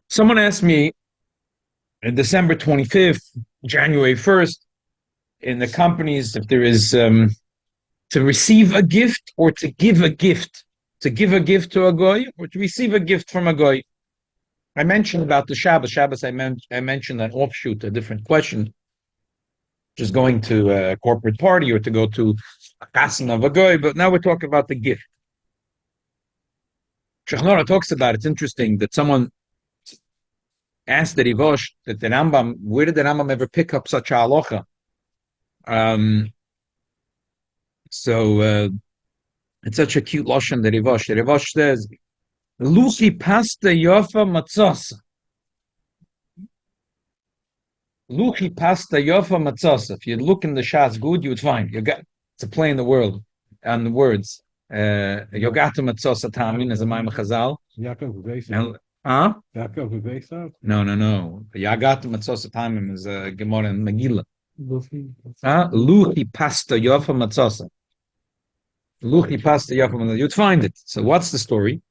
Someone asked me on December 25th, January 1st, in the companies, if there is to receive a gift or to give a gift, to give a gift to a goy or to receive a gift from a goy. I mentioned about the Shabbos. I mentioned an offshoot, a different question, just going to a corporate party or to go to a kassen of a goy, but now we're talking about the gift. Shechnora talks about it's interesting that someone asked the Rivosh that the Rambam, where did the Rambam ever pick up such a halacha? So it's such a cute lashon, the Rivosh. The Rivosh says, "Luchi pasta yofa matzasa." Luchi pasta yofa matzasa. If you look in the Shas good, you would find it's a play in the world on the words. Yogata matzasa tamin is a Maimon Chazal. Huh? No. Yagata matzasa tamin is a Gemara in Megillah. Luchi pasta yofa matzasa. Luchi pasta yofa matzasa. You'd find it. So what's the story?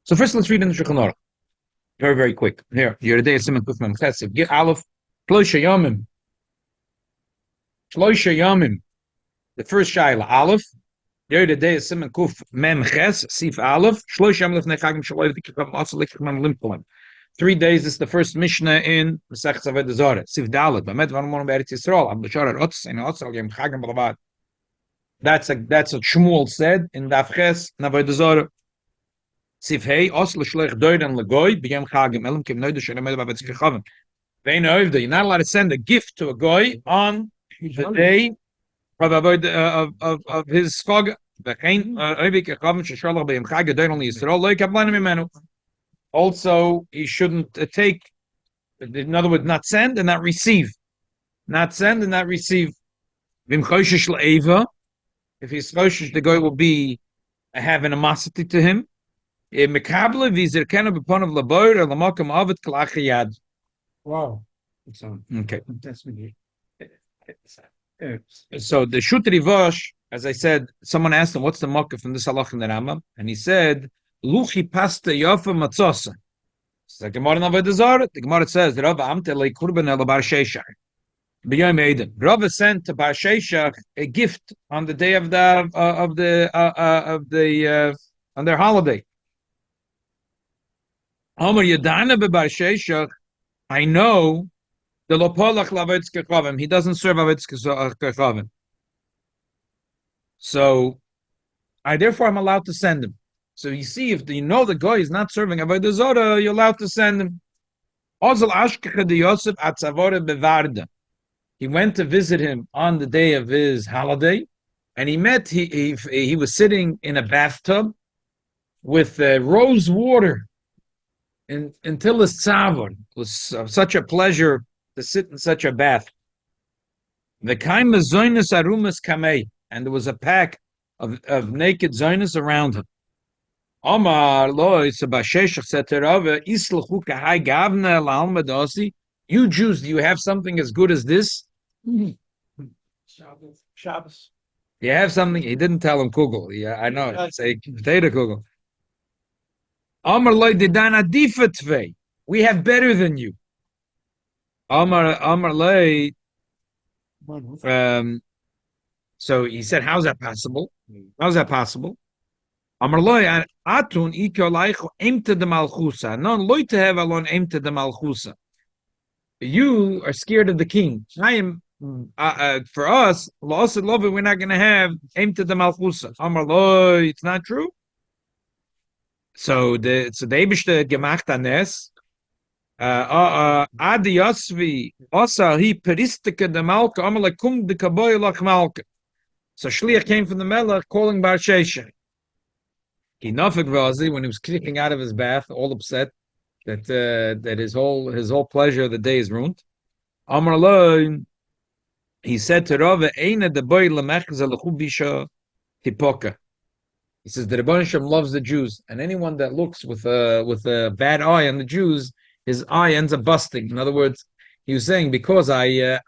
So first, let's read in the Shulchan Aruch. Very, very quick. Here, Yeridei Siman Kuf Mem Chesed. Get Aleph. Shloisha Yomim. Shloisha Yomim. The first Shaila, Aleph. Yeridei Siman Kuf Mem Ches. Sif Aleph. Shloisha Yomim Lefnei Chagim Shaloy V'Tikvam Asa Lichman Limpolim. 3 days is the first Mishnah in Masech Zaved Zara. Sif Dalet. Bamed Van Monim Eretz Yisrael. Ab B'Shar Ots and Otzal Yom Chagim B'Lavad. That's what Shmuel said in Daf Ches Naved Zara. Sif Hey Os L'Shlech Doiran L'Goy B'Yom Chagim Elam Kim Noida Shalem Elam Avetz Kechavim. You're not allowed to send a gift to a goy on the day of his skog. Also, he shouldn't take, in other words, not send and not receive. Not send and not receive. If he's choshesh, the guy will be have animosity to him. Wow. Okay. So the Shut Rivosh, as I said, someone asked him, what's the makkah from this halach in the Rambam? And he said, Luchi pasta yofa matzosa. The Gemara in Avodah Zarah, the Gemara says, Rav amte le kurban el bar sheishach. B'yom Eden. Rav sent to bar sheishach a gift on the day of on their holiday. Amar yadana bebar sheishach. I know the lopolach lavetz kechavim. He doesn't serve avetz kechavim. So, therefore I'm allowed to send him. So you see, if you know the guy is not serving avodah zarah, you're allowed to send him. Ozal ashkecha de Yosef atzavore bevarda. He went to visit him on the day of his holiday, and he met. He was sitting in a bathtub with rose water. Until his tzavor. It was such a pleasure to sit in such a bath. The kaima zoinus arumas kamei, and there was a pack of naked zoinus around him. Omar lo Sabasheshach said to Rav, Islachu kahai gavna la'alma dosi. You Jews, do you have something as good as this? Shabbos. You have something? He didn't tell him kugel. Yeah, I know. It's a potato kugel. Amar loy didana difatvei. We have better than you. Amar loy. So he said, "How's that possible? How's that possible?" Amar loy atun ikolaycho emte de malchusa. Non loy to have alon emte de malchusa. You are scared of the king. I am. For us, lost and love, we're not going to have emte de malchusa. Amar loy. It's not true. So the Eibishter gemacht anes. Adi Yosvi Osa he peristika de Malka Amalakum de Kaboy Lach Malka. So Shliach came from the Melech calling Bar Shesha. He nafik vazi when he was kicking out of his bath, all upset that his whole pleasure of the day is ruined. Amar lo, he said to Rava, Eina de boy lemech zalachu bisha hipoka. He says the Rebbeinu Shem loves the Jews, and anyone that looks with a bad eye on the Jews, his eye ends up busting. In other words, he was saying, because I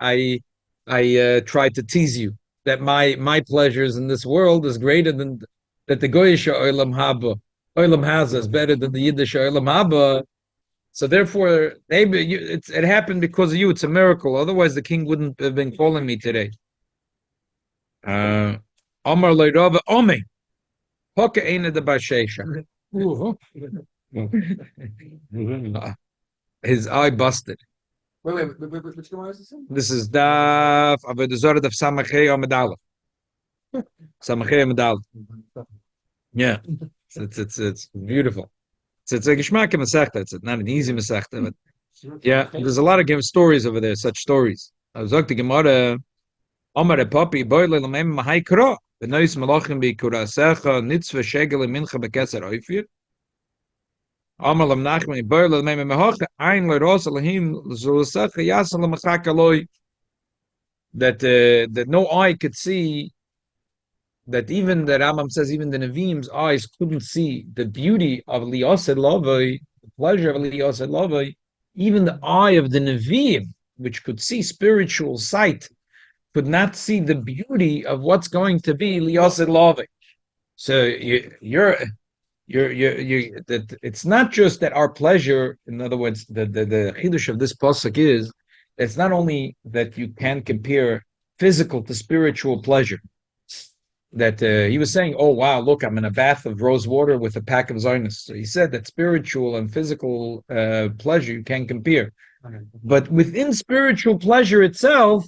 tried to tease you that my pleasures in this world is greater than that the Goyish Olam Haba Olam Haza is better than the Yiddish Olam Haba. So therefore, maybe it happened because of you. It's a miracle. Otherwise, the king wouldn't have been calling me today. Amar leirava ome. Hoka eina de bashesha. His eye busted. Wait, which one is this? This is Daf Avodah Zarah Daf Samachei Amud Aleph. Samachei Amud Aleph. Yeah, it's beautiful. It's a geschmack Masechta. It's not an easy Masechta, but yeah, there's a lot of stories over there. Such stories. I was talking to Gemara. Amar Papi Boy Lelamem Mahai Kra. The Nois Malachim Bi Kurasecha Nitzvah Shegel Mincha Bekeser Oifir. Amar Lam Nachman Boy Lelamem Mahacha Ein Leros Elohim Zulasecha Yasal Lamachak Aloi. That no eye could see. That even the Rambam says even the Nevi'im's eyes couldn't see the beauty of Liyosed Lavoi, the pleasure of Liyosed Lavoi. Even the eye of the Nevi'im, which could see spiritual sight, could not see the beauty of what's going to be Liyosed Lavoi. So that it's not just that our pleasure. In other words, the chidush of this pasuk is it's not only that you can compare physical to spiritual pleasure. That he was saying, oh wow, look, I'm in a bath of rose water with a pack of Zionist. So he said that spiritual and physical pleasure you can't compare. But within spiritual pleasure itself,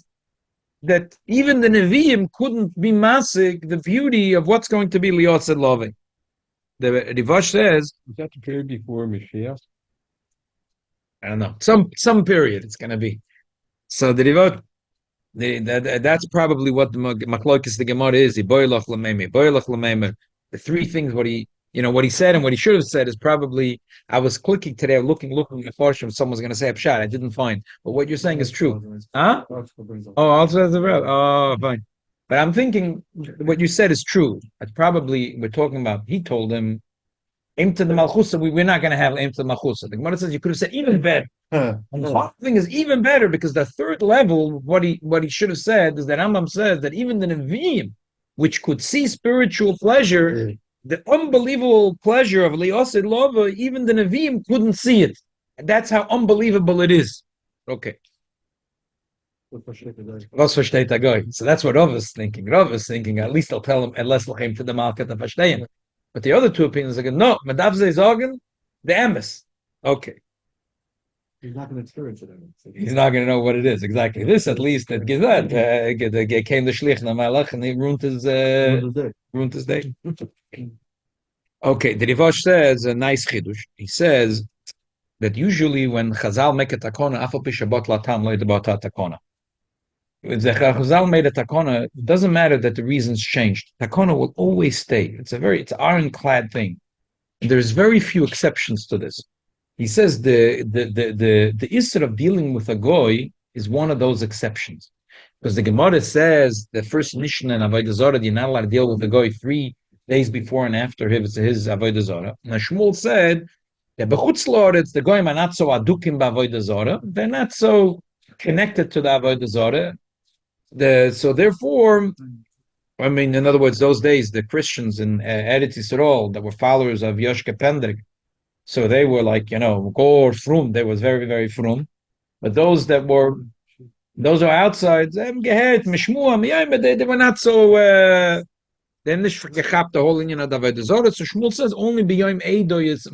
that even the Nevi'im couldn't be masig the beauty of what's going to be Liyosed Loving. The Rivash says, Is that the period before Mashiach? I don't know, some period it's going to be. So the Rivash, that's probably what the Machlokes the Gemara is. The three things what he said and what he should have said is probably. I was clicking today, looking at Kosher. Someone's going to say a pshat. I didn't find, but what you're saying is true, huh? Oh, also as a fine. But I'm thinking what you said is true. It's probably we're talking about. He told him, "Aim to the Malchusa." We're not going to have aim to the Malchusa. The Gemara says you could have said even better. And the whole thing is even better because the third level, what he should have said is that Rambam says that even the Nevi'im, which could see spiritual pleasure, the unbelievable pleasure of Liyosed Lova, even the Nevi'im couldn't see it. And that's how unbelievable it is. Okay. So that's what Rav is thinking. Rav is thinking, at least I'll tell him, unless he'll came to the Malkat and Fashtein. But the other two opinions are going, no, Madavze Zogan, the Emes. Okay. He's not going to experience it. He's not going to know what it is exactly. This, at least, that gives that came the shlich na malach and he ruined his day. Okay, the Rivash says a nice chidush. He says that usually when Chazal make a takona, afal pishabot latam lo yedabata takona. When the Chazal made a takona, it doesn't matter that the reasons changed. Takona will always stay. It's ironclad thing. There's very few exceptions to this. He says the issur of dealing with a goy is one of those exceptions, because the Gemara says the first Mishnah in Avodah Zarah you're not allowed to deal with the goy 3 days before and after his Avodah Zarah. And Shmuel said that b'chutz la'aretz the goyim are not so adukim b'Avodah Zarah; they're not so connected to the Avodah Zarah. So therefore, I mean, in other words, those days the Christians in Eretz Yisrael that were followers of Yoshke Pendrik. So they were like, Gor Frum, they was very, very Frum. But those are outside, they were not so, they're not gechapt the whole Indian of the Zorah. So Shmuel says only B'yom Eido is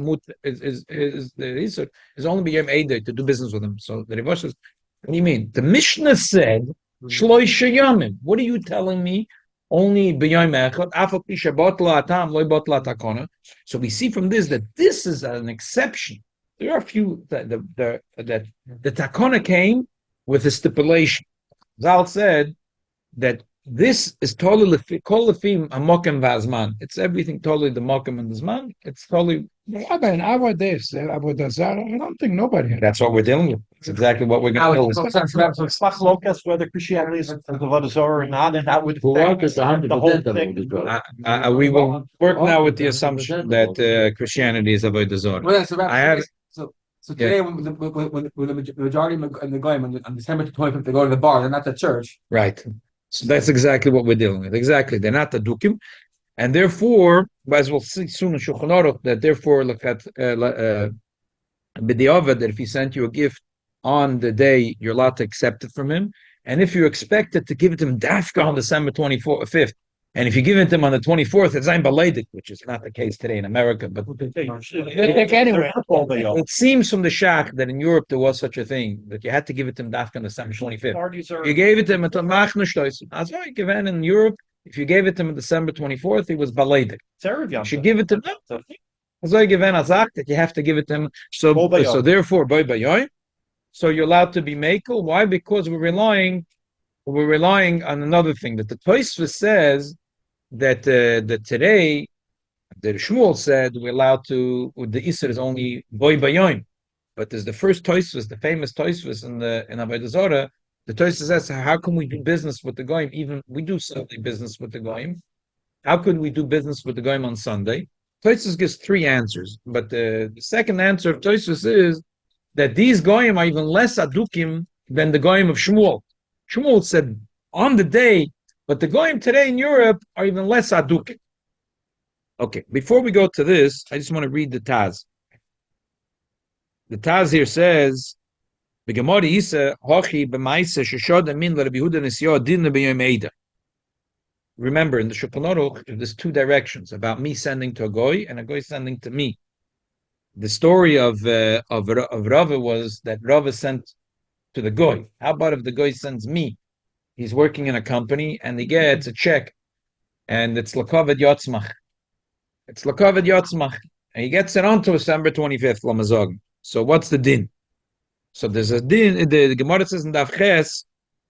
only B'yom Eido to do business with them. So the Rivash says, what do you mean? The Mishnah said, Shloisha Yamim. What are you telling me? Only b'yom echad, afal pi shebotla atam loy botla takona. So we see from this that this is an exception. There are a few that the takona came with a stipulation. Zal said that this is totally kolafim amokem vazman. It's everything totally the mokem and the zman. It's totally. I don't think nobody. That's what we're dealing with. It's exactly what we're going to deal with. Whether Christianity is Avodah Zarah or not, and that would affect the whole thing. We will work now with the assumption that Christianity is Avodah Zarah. So today, when the majority of the goyim on December 25th, they go to the bar. They're not the church. Right. So that's exactly what we're dealing with. Exactly. They're not the dukim. And therefore, as we'll see soon in Shulchan Aruch, that therefore, B'diavad, that if he sent you a gift on the day, you're allowed to accept it from him. And if you're expected to give it to him dafka on December 5th, and if you give it to him on the 24th, it's ein belated, which is not the case today in America. But Anyway, it seems from the Shach that in Europe there was such a thing, that you had to give it to him dafka on December 25th. parties are. You gave it to him at As well, given in Europe, if you gave it to him on December 24th, he was belated. You should give it to him. As well, given azak that you have to give it to him. So therefore, boy bayoy. So you're allowed to be makel. Why? Because we're relying on another thing that the Teves says that today the Shmuel said we're allowed to. The Isser is only boy bayoim, but there's the first Teves, the famous Teves in Avodah Zarah. The Teves says, how can we do business with the goyim? Even we do Sunday business with the goyim. How could we do business with the goyim on Sunday? Teves gives three answers, but the second answer of Teves is that these goyim are even less adukim than the goyim of Shmuel. Shmuel said on the day, but the goyim today in Europe are even less adukim. Okay, before we go to this, I just want to read the Taz. The Taz here says, remember, in the Shulchan Aruch, there's two directions about me sending to a goy and a goy sending to me. The story of Rava was that Rava sent to the goy. How about if the goy sends me? He's working in a company and he gets a check, and it's Lakovet Yotzmach. It's Lakovet Yotzmach, and he gets it on to December 25th. Lamazog. So what's the din? So there's a din. The Gemara says in Daf Ches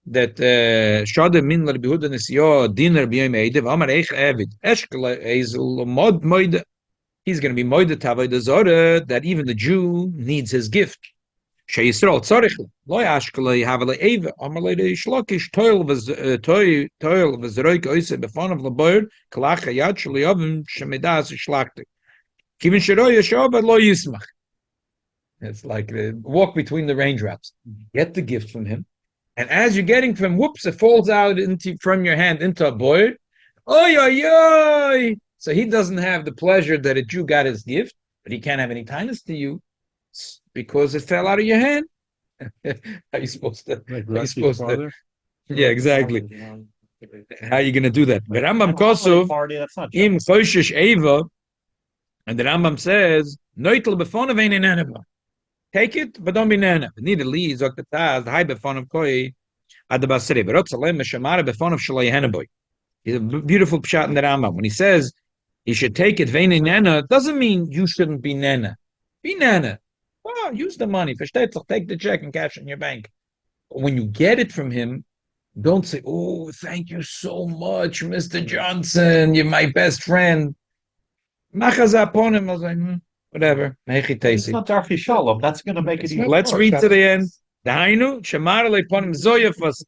that Shada min Rabbi Yehuda Nisyo Diner b'yom Eidev Amar Eich Evid Eshkel Ezel Mod Moide. He's going to be Moide Tavodah Zorah, that even the Jew needs his gift. Shei Yisrael Tzorich Lo Yashkel Havale Eva Amar Leide Shlokish Toil V'Zeroik Oise B'Fon of Laboyer Kalach Hayad Shaliyavim Shemidas Shlachtik Kivin Sheroy Yeshova Lo Yismach. It's like the walk between the raindrops. Get the gift from him, and as you're getting from, whoops, it falls out from your hand into a boy. Oy, oy, oy. So he doesn't have the pleasure that a Jew got his gift, but he can't have any kindness to you because it fell out of your hand. How you supposed to? Yeah, exactly. How are you going to do that? But Rambam Kosov im Choshesh Eva, and the Rambam says Noitel befonav ein eneneba. Take it, but don't be nana. Need a lead, zok the taz, high befon of koi, ad the basri, but rotzalem meshamara befon of shalai heneboy. He's a beautiful pshat in the Rambam. When he says he should take it, vein nana, doesn't mean you shouldn't be nana. Be nana. Oh, use the money. Versteht, take the check and cash in your bank. When you get it from him, don't say, oh, thank you so much, Mr. Johnson. You're my best friend. Machaz upon him. I was like, whatever. It's not Darfi Shalom. That's going to make it easier. Let's read to the end. Dahainu, Shamar leponim zoyafas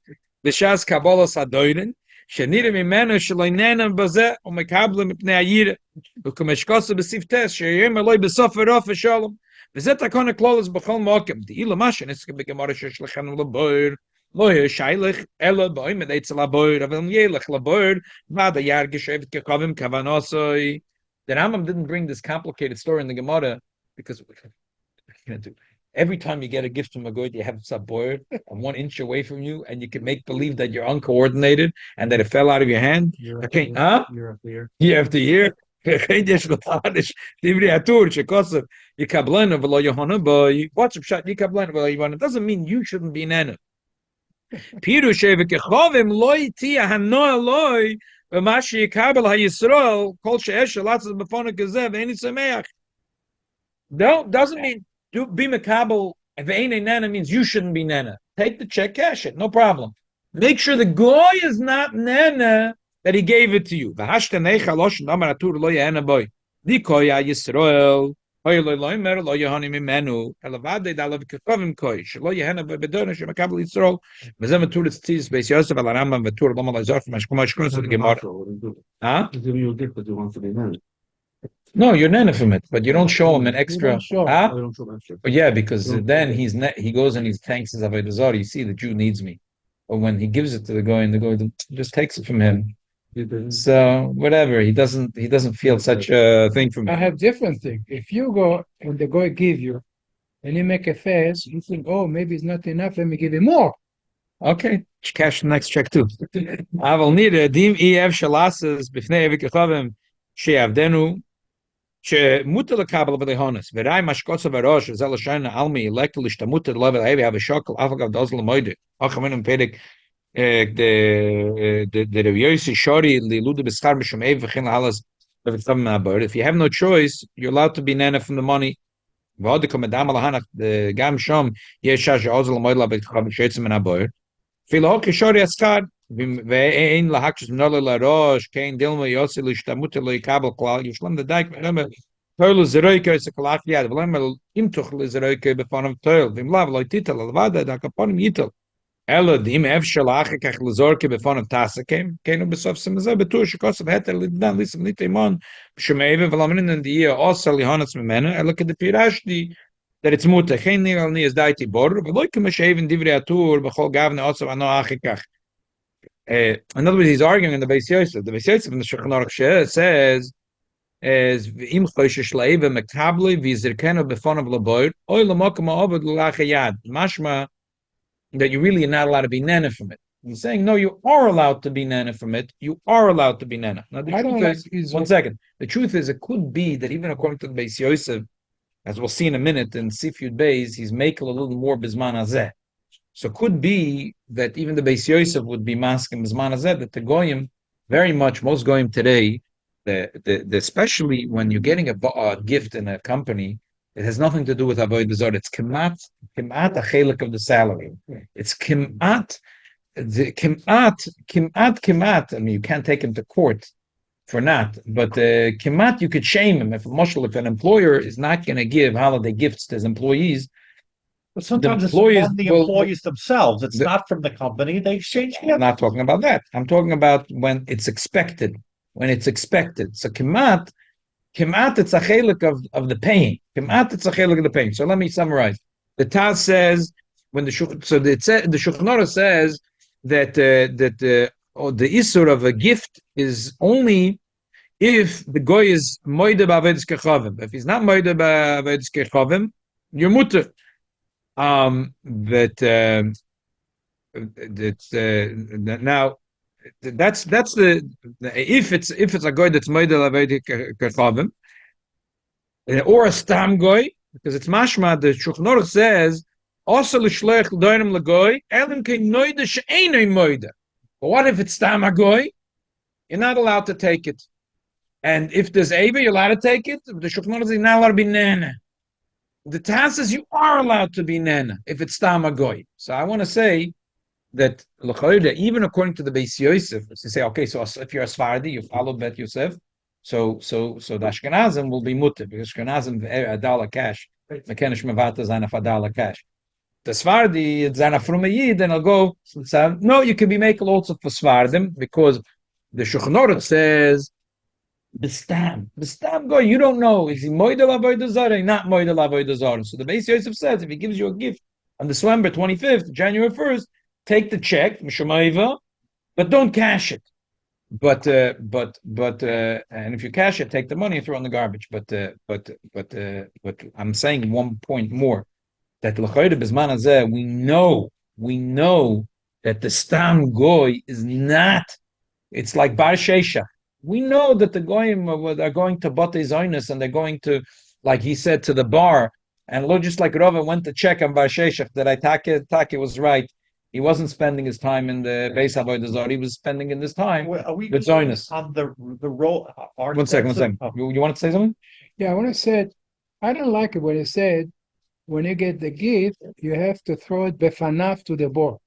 b'shas kabolas hadoyrin, shenira mimenu shaloinena bazeh umekable mipnei ayira, u'kumeshkosa b'siftes sheyem eloi b'sofer rof v'shalom. V'zet hakona klolos b'chol mokem. Di'ila mashen iske b'gemara sheshlechenu l'boir, lo yeshaylich ela b'oim edetzel l'boir, avel yelech l'boir, v'ada yargish evet kechavim kavanosoi. The Rambam didn't bring this complicated story in the Gemara because what are you going to do? Every time you get a gift from a goy, you have a board 1 inch away from you, and you can make believe that you're uncoordinated and that it fell out of your hand. Year after year. Year after year. It doesn't mean you shouldn't be nana. Doesn't mean do be makabel. If ain't nana means you shouldn't be nana. Take the check, cash it, no problem. Make sure the goy is not nana that he gave it to you. Hoy lo mer lo yohani mimenu elavade dalav kafim koi shlo yehana bedona shemakabel Yisrael mezem tur tzis beis Yosef al Rambam vetur lo mal zarf mashkuma shkun so the Gemara. Huh? No, you're nana from it, but you don't show him an extra. Huh? But yeah, because then he goes and he thanks his avodah zarah. You see, the Jew needs me. But when he gives it to the guy, and the guy just takes it from him. So whatever, he doesn't feel such a thing from me. I have different thing. If you go and the guy give you and you make a fast, you think, oh, maybe it's not enough, let me give him more. Okay, cash the next check too. I will need a dim ef shalasas b'fnei evikachavim she'avdenu she'muter lekabel v'lehonas v'rai mashkotza v'rosh zel l'shayna almi elect l'shtamuter level heavy have a shokol afagav dozel moide achamenu pedig the Yosi Shori Liluda B'Schar B'Shem Ev V'Chin Lahalas V'V'Tzav Ma'abar. If you have no choice, you're allowed to be nana from the money. V'Odikom Medam Alahanach the Gam Shom Yeshash Ozel Moidla B'Chav Shetzim Ma'abar. Filo Hoki Shori Askar V'Ein Lahakshus Mnole LaRosh Kein Dilma Yosi L'Shtamut L'Yikabel Klal Yishlam the Dike V'Lema Toil Zeroike is a Kalach Yad V'Lema Imtuch L'Zeroike B'Fonam Toil V'Imlav L'Titel L'Vada D'Akaponim Yitel Ella dim ev shalach kach lezorke befon of tasakem kenu besof semazeh betur shekosov heter lidan lisam litemon shemeve v'lamrin in the year also lihanas memena ella kedepirashdi that it's muta chen nir ni is daiti bor v'loy kemeshev divrei atur b'chol gavne also ano achikach. In other words, he's arguing in the Beis Yosef. The Beis Yosef in the Shulchan Aruch says as v'im choishe shleive mekabli v'yizirkenu befon of laboir oy lamokem ha'obed l'lachayad mashma that you really are not allowed to be nana from it. He's saying, no, you are allowed to be nana from it. You are allowed to be nana. Now, the truth is, one second. The truth is, it could be that even according to the Beis Yosef, as we'll see in a minute, in Sifyud Beis, he's making a little more bisman hazeh. So it could be that even the Beis Yosef would be masking bisman hazeh, that the goyim, very much, most goyim today, especially when you're getting a gift in a company, it has nothing to do with avodah zarah. It's kimat a chelik of the salary. It's kimat. I mean, you can't take him to court for not, but kimat you could shame him if an employer is not going to give holiday gifts to his employees. But sometimes it's from the employees themselves. It's not from the company. They exchange gifts. I'm not talking about that. I'm talking about when it's expected. When it's expected. So kimat, it's a chelik of the pain. Kimat, it's a chelik of the pain. So let me summarize. The Taz says when the Shulchan Aruch says that the isur of a gift is only if the goy is moide ba'avedis kechavim. If he's not moide ba'avedis kechavim, you're mutter. Now that's the if it's a goy that's moide ba'avedis kechavim or a stam goy, because it's mashma. The Shulchan Aruch says also l'shleich l'doinim l'goy elim kein noida she'einoi moida. But what if it's stam a goy? You're not allowed to take it. And if there's Ava, you're allowed to take it. The Shulchan Aruch says you're not allowed to be nana. The Taz says you are allowed to be nana if it's stam a goy. So I want to say that even according to the Beis Yosef, you say, okay, so if you're a Sfardi, you follow Bet Yosef, so the Ashkenazim will be mutter, because Ashkenazim a dollar cash, mekenish mevata zana fadala cash. The Sfardi, it's zana from a yid, and I'll go. No, you can be making also for Sfardim, because the Shulchan Aruch says the stam go. You don't know, is he moidel avodah zarah, not moidel avodah zarah. So the Beis Yosef says if he gives you a gift on December 25th, January 1st, take the check, mishumaiva, but don't cash it. But and if you cash it, take the money and throw it in the garbage. But I'm saying one point more, that l'chayre b'zman hazeh we know that the stam goy is not. It's like bar sheisha. We know that the goyim are going to batei zaynis and they're going to, like he said, to the bar. And just like Rava went to check on bar sheisha that Taki was right. He wasn't spending his time in the Beis Avodah Zarah. He was spending in this time with Zionus. On the role. One second. Oh. You want to say something? Yeah, I want to say, I don't like it when it said, when you get the gift, you have to throw it befanav to the board.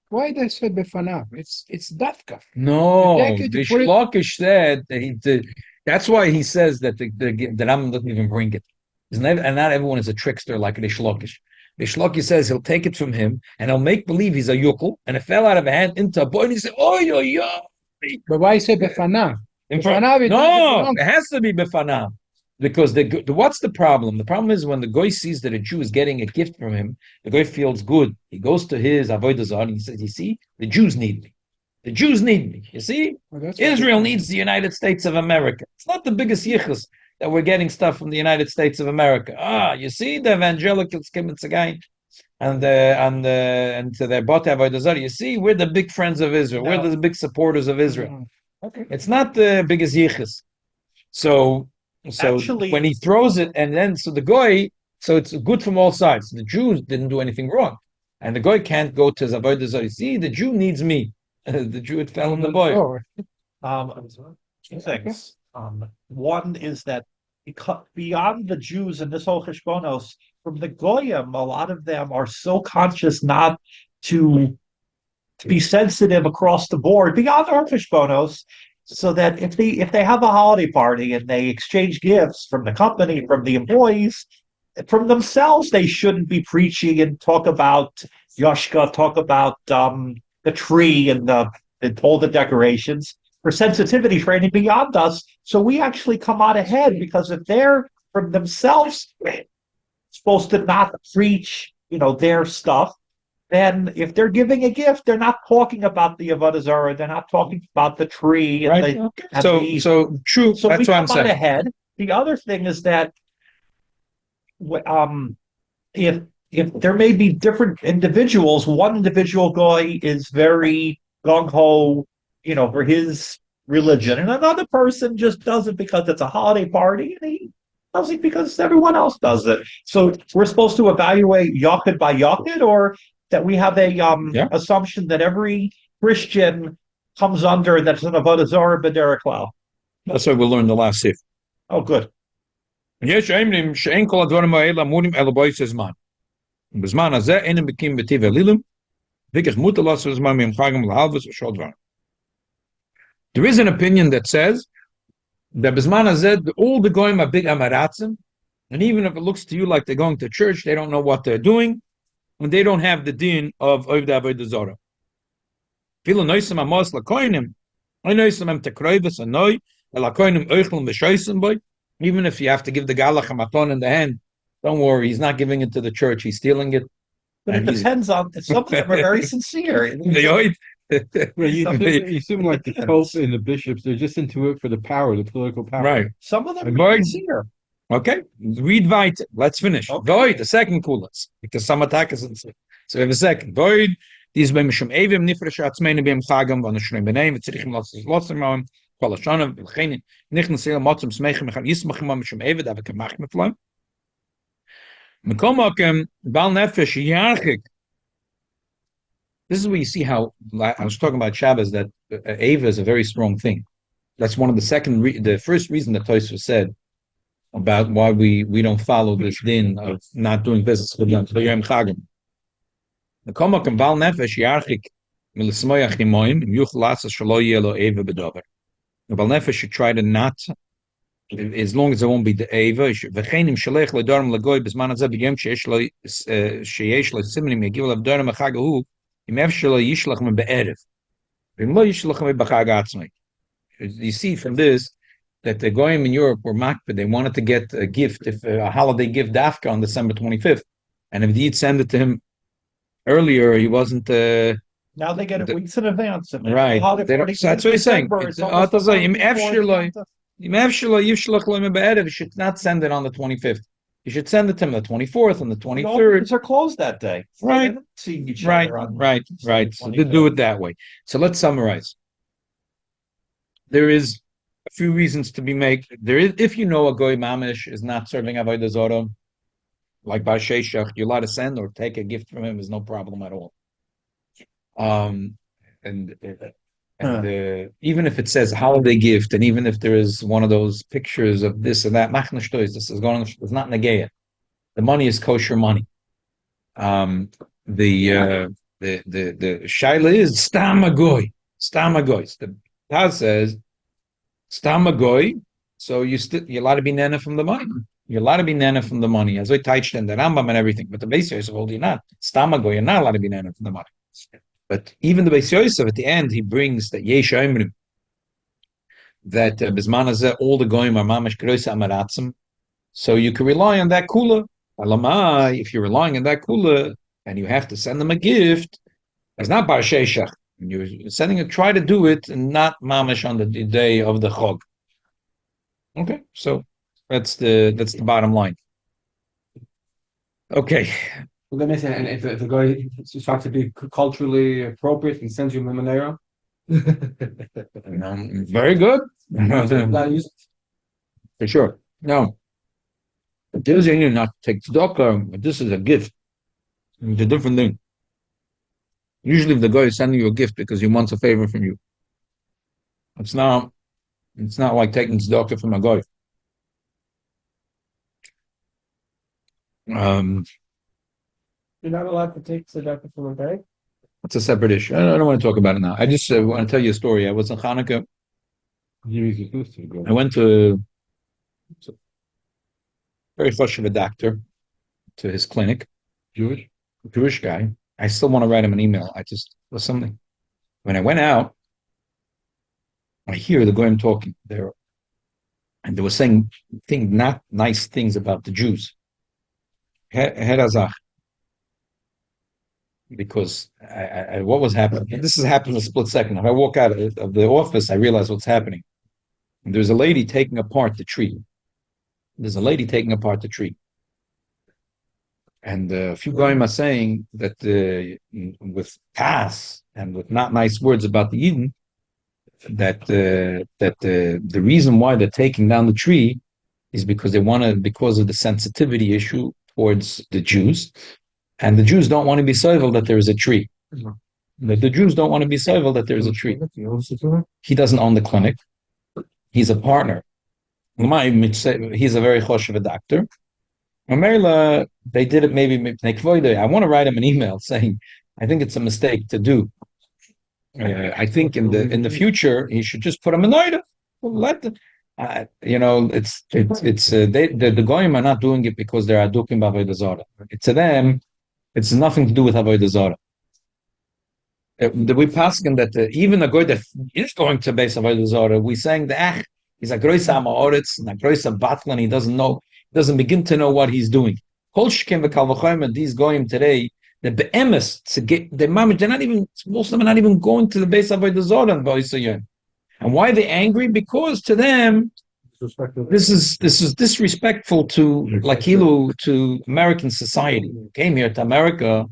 Why they said befanav? It's dafka. No, the Shlokish said that that's why he says that the Rambam doesn't even bring it. And not everyone is a trickster like the Shlokish. The Shloki says he'll take it from him and he'll make believe he's a yukul, and it fell out of a hand into a boy, and he said, "Oh, yo." But why say befanav? No, it has to be befanav, because what's the problem? The problem is when the goy sees that a Jew is getting a gift from him, the goy feels good. He goes to his avodah zarah and he says, "You see, the Jews need me. The Jews need me. You see, Israel needs the United States of America. It's not the biggest yichus. that we're getting stuff from the United States of America. You see the evangelicals came again and to their bot avodah zarah. You see, we're the big friends of Israel. No. We're the big supporters of Israel. Okay. It's not the biggest yichus. So Actually- when he throws it, and then so the goy, so it's good from all sides. The Jews didn't do anything wrong, and the goy can't go to avodah zarah. See, the Jew needs me. The Jew, it fell in the boy. Two things. One is that beyond the Jews and this whole cheshbonos, from the goyim, a lot of them are so conscious not to be sensitive across the board beyond our cheshbonos, so that if they have a holiday party and they exchange gifts from the company, from the employees, from themselves, they shouldn't be preaching and talk about Yoshka, talk about the tree and all the decorations for sensitivity training beyond us. So we actually come out ahead, because if they're from themselves supposed to not preach, their stuff, then if they're giving a gift, they're not talking about the avodah zarah, they're not talking about the tree. And Right. So true. so That's we what I'm come out saying. ahead. The other thing is that if there may be different individuals, one individual guy is very gung ho, for his religion, and another person just does it because it's a holiday party, and he does it because everyone else does it. So we're supposed to evaluate yachid by yachid, or that we have a assumption that every Christian comes under that's an avodah zarah b'derech klal. That's what we learned the last sif. Oh, good. יש אומרים שאין כל הדברים האלה אמורים אלא באותו זמן. בזמן הזה אינם בקיאים בטיב אלילים, וכך מותר לעשות זמן ממחגים להלבס ושאר דברים. There is an opinion that says that בזמן הזה all the goyim are big amaratzim, and even if it looks to you like they're going to church, they don't know what they're doing, and they don't have the din of Ovda Avodah Zorah. Filo noisem amos lakoinim, I noisem em tekroivis anoi, lakoinim oichlem v'shoisem boy. Even if you have to give the galach a maton in the hand, don't worry, he's not giving it to the church, he's stealing it. But it depends on, some of them are very sincere. Well, you assume like the Pope and the bishops, they're just into it for the power, the political power. Right. Some of them are Right. sincere. Okay, read weiter. Let's finish. Okay. Void, the second coolest, because some attack is inside. So we have a second. Void, these beim Shem Evim, Nifresh Atzmeni beim Chagam, von der Schrein Beneim, Tzrichim Lotzim, Kol Hashanah, V'chein, Nicht Nesel Motzim Smechem, Mechan Yismachim, Am Shem Eved, Ave Kamach Meflam. Mekom Okem, Bal Nefesh, Yarchik. This is where you see how, I was talking about Shabbos, that Eva is a very strong thing. That's one of the first reason that Tosfos said about why we don't follow this din of not doing business with them for Yom Chagim. The Komak and Bal Nefesh Yarchik Milismoyach Nimoim Yuchlas Shalo Yelo Eva Bedover. The Bal Nefesh should try to not, as long as there won't be the Eva. V'cheinim Shalech LeDorm LeGoy B'zman Hazeh B'Yom Sheyesh Lo Simenim Yagiv Lav Dorm Chagahu Im Efshelo Yishlach Me Be'erev V'im Lo Yishlach Me B'Chag Atzmai. You see from this that the goyim in Europe were makpid. They wanted to get a gift, a holiday gift, dafka on December 25th, and if they'd send it to him earlier, he wasn't. Now they get it weeks in advance. And Right. holiday They don't- parties so that's in what he's saying. December, It's- it's almost it's like, im before Efshelo- it's You should not send it on the 25th. You should send it to him the 24th and the You know, 23rd. offices are closed that day. So Right. they haven't seen each Right, other on right. So they 25th. do it that way. So let's summarize. There is a few reasons to be made. There is, if you know a goy mamish is not serving avodah zarah, like Bar Sheshach, you're allowed to send or take a gift from him is no problem at all. And even if it says holiday gift, and even if there is one of those pictures of this and that, this is going. It's not negeya. The money is kosher money. The shaila is stamagoy. The Taz says stamagoy. So you're allowed to be nana from the money. You're allowed to be nana from the money. As I touched in the Rambam and everything, but the Beis Yosef told you not. Stamagoy, you're not allowed to be nana from the money. But even the Beis Yosef at the end, he brings that yesh omrim that bisman hazeh all the goyim are mamash groisa amaratzim. So you can rely on that kula. Alamai, if you're relying on that kula and you have to send them a gift, it's not bar sheshach. You're sending it. Try to do it and not mamash on the day of the chog. Okay, so That's the bottom line. Okay. Well, that makes sense. And if the guy starts to be culturally appropriate and sends you a menorah, Very good. gotta use it. For sure. No. There's a union not to take tzedakah, but this is a gift. It's a different thing. Usually if the guy is sending you a gift because he wants a favor from you, it's not like taking tzedakah from a guy. You're not allowed to take tzedakah from a guy? It's a separate issue. I don't want to talk about it now. I just want to tell you a story. I was in Hanukkah. I went to a very Kosher doctor to his clinic. Jewish guy. I still want to write him an email. I just was something. When I went out, I hear the goyim talking there, and they were saying not nice things about the Jews. Because what was happening? This has happened in a split second. If I walk out of the office, I realize what's happening. And there's a lady taking apart the tree. And a few goyim are saying that with kas and with not nice words about the Eden, that the reason why they're taking down the tree is because because of the sensitivity issue towards the Jews, and the Jews don't want to be civil that there is a tree. The Jews don't want to be civil that there is a tree. He doesn't own the clinic. He's a partner. He's a very choshev doctor. They did it maybe. I want to write him an email saying, I think it's a mistake to do. I think in the future he should just put a menorah. Let the, the goyim are not doing it because they're adukim b'avodah zarah. To them, it's nothing to do with avodah zarah. We paskin that even a goy that is going to base avodah zarah, we saying that he's a groisa ma'oretz and a groisa batlan. He doesn't begin to know what he's doing. Kol shkem v'kal v'chomer, these goyim today, the be'emes to get the mamish, they're not even, most of them are not even going to the base of avodah zarah and ba'isayim. And why are they angry? Because to them, this is disrespectful to American society. We came here to America,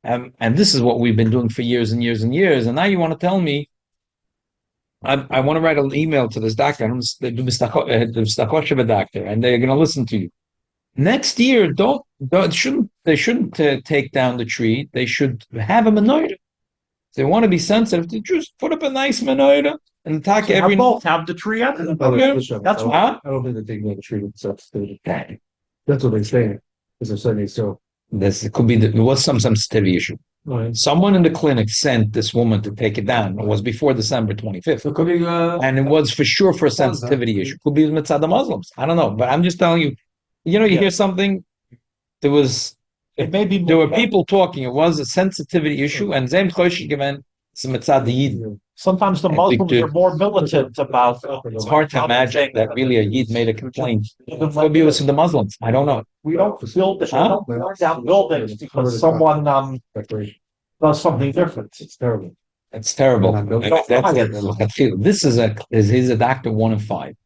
and this is what we've been doing for years and years and years. And now you want to tell me, I want to write an email to this doctor, the Kosher doctor, and they're going to listen to you. Next year, they shouldn't take down the tree. They should have a menorah. If they want to be sensitive, they just put up a nice menorah and attack So every. both have the tree up. That's I don't think they're taking the tree themselves. That's what they're saying. Because they're saying so. It could be there was some sensitivity issue. Right. Someone in the clinic sent this woman to take it down. It was before December 25th. So it could be, And it was for sure for a sensitivity issue. Could be mitzvah the Muslims. I don't know. But I'm just telling you, you hear something, there were people talking. It was a sensitivity issue, and Zem Chosh given some mitzvah the Yid. Sometimes the Muslims are more militant about. It's hard to imagine that really a Yid made a complaint. Maybe it was from the Muslims. I don't know. We don't build down buildings because someone does something different. It's terrible. It's terrible. This he's a doctor 1 in 5.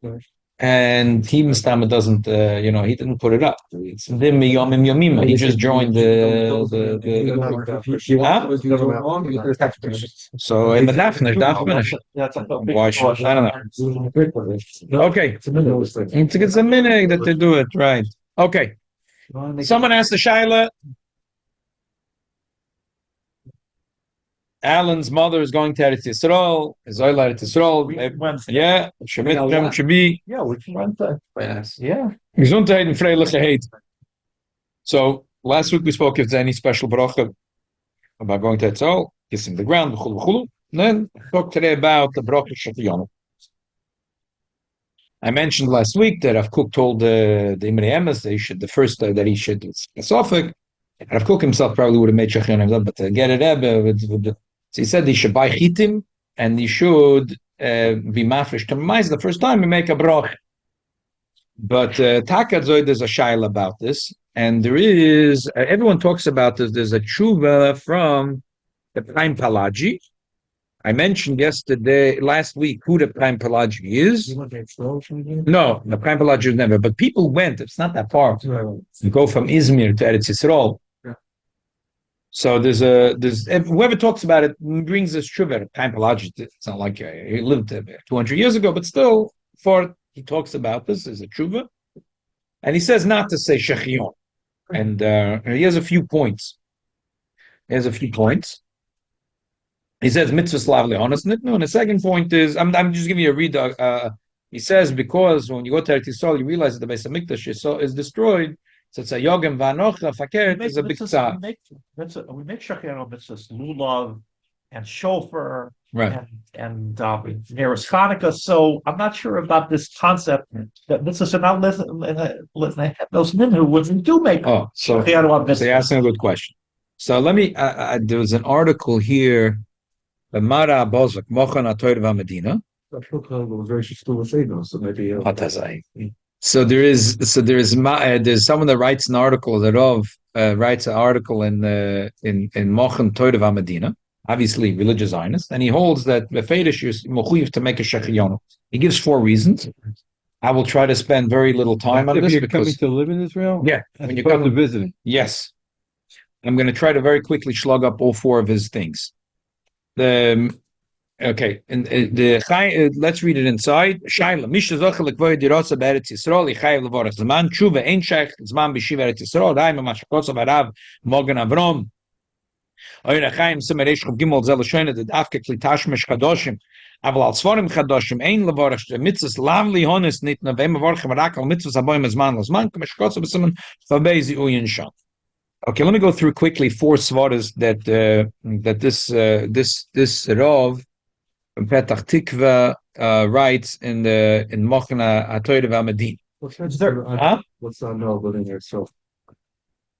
And he Mustama doesn't, he didn't put it up. It's he just joined the So in the Daphne, why should I don't know? Okay, it's a minute that they do it right. Okay, someone asked the Shaila. Alan's mother is going to Eretz Yisrael. Eretz Yisrael. Yeah, Shemitrim Shabi. Yeah, which Wednesday? Yeah. Gesundheit and Freilichkeit. So last week we spoke if there's any special Beracha about going to Eretz Yisrael, kissing the ground, and then talk today about the Beracha Shafiyonu. I mentioned last week that Rav Kook told the Imrei Emes that he should Sophic. Rav Kook himself probably would have made Shafiyonu, but to get it so he said he should buy chitim and he should be mafresh to mais the first time he make a brach. But Takadzoid, there's a shaila about this, and there is everyone talks about this. There's a tshuva from the Prime Palaji I mentioned last week, who the prime pelagic is. No, the prime pelagic is never. But people went. It's not that far. You go from Izmir to Eretz Yisrael. Yeah. So there's whoever talks about it brings this trivia. Prime pelagic. It's not like he lived 200 years ago, but still, for he talks about this as a truvah, and he says not to say shechion, and he has a few points. He says mitzvah slavli honest. No, and the second point is I'm just giving you a read. He says because when you go to Eretz Yisrael, you realize that the Beis Hamikdash is destroyed. So it's a yogem va'anocha fakert is a big tzad. We make shachianu mitzvahs lulav and shofar Right. and nearest Hanukkah. So I'm not sure about this concept that mitzvahs are not those men who wouldn't do make shachianu on mitzvahs. So you're asking a good question. So let me. There was an article here. The Mara Bozak Mochan HaTorah VaMedina. So there's someone that writes an article that writes an article in Mochan Torah VaMedina, obviously religious Zionist, and he holds that the Fedish is mechuyev to make a shechionu. He gives 4 reasons. I will try to spend very little time on this because coming to live in Israel. Yeah, when you come to visit. Yes, I'm going to try to very quickly slug up all 4 of his things. Okay, and let's read it inside. Shaila Misha Zochel Lekvoy Dirotza Beretz Yisrael Yichayev Levorach Zman Tshuva Ein Sheich Zman B'Shiv Eretz Yisrael Daim Mashakotzav Arav Mogen Avrom Oyer Chaim Simeresh Chav Gimel Zel Shoyne the Dafke Klitash Mesh Chadoshim Aval Al Svarim Chadoshim Ein Levorach Mitzvahs Lavli Hones Nit Navem Vorach Marak Al Mitzvahs Aboyim Zman Zman Mashakotzav B'Simen Fabezi Uyin Sham. Okay, let me go through quickly 4 svaras that this Rav from Petach Tikva writes in Mochna HaTorah VaMedina. What's that no living there? So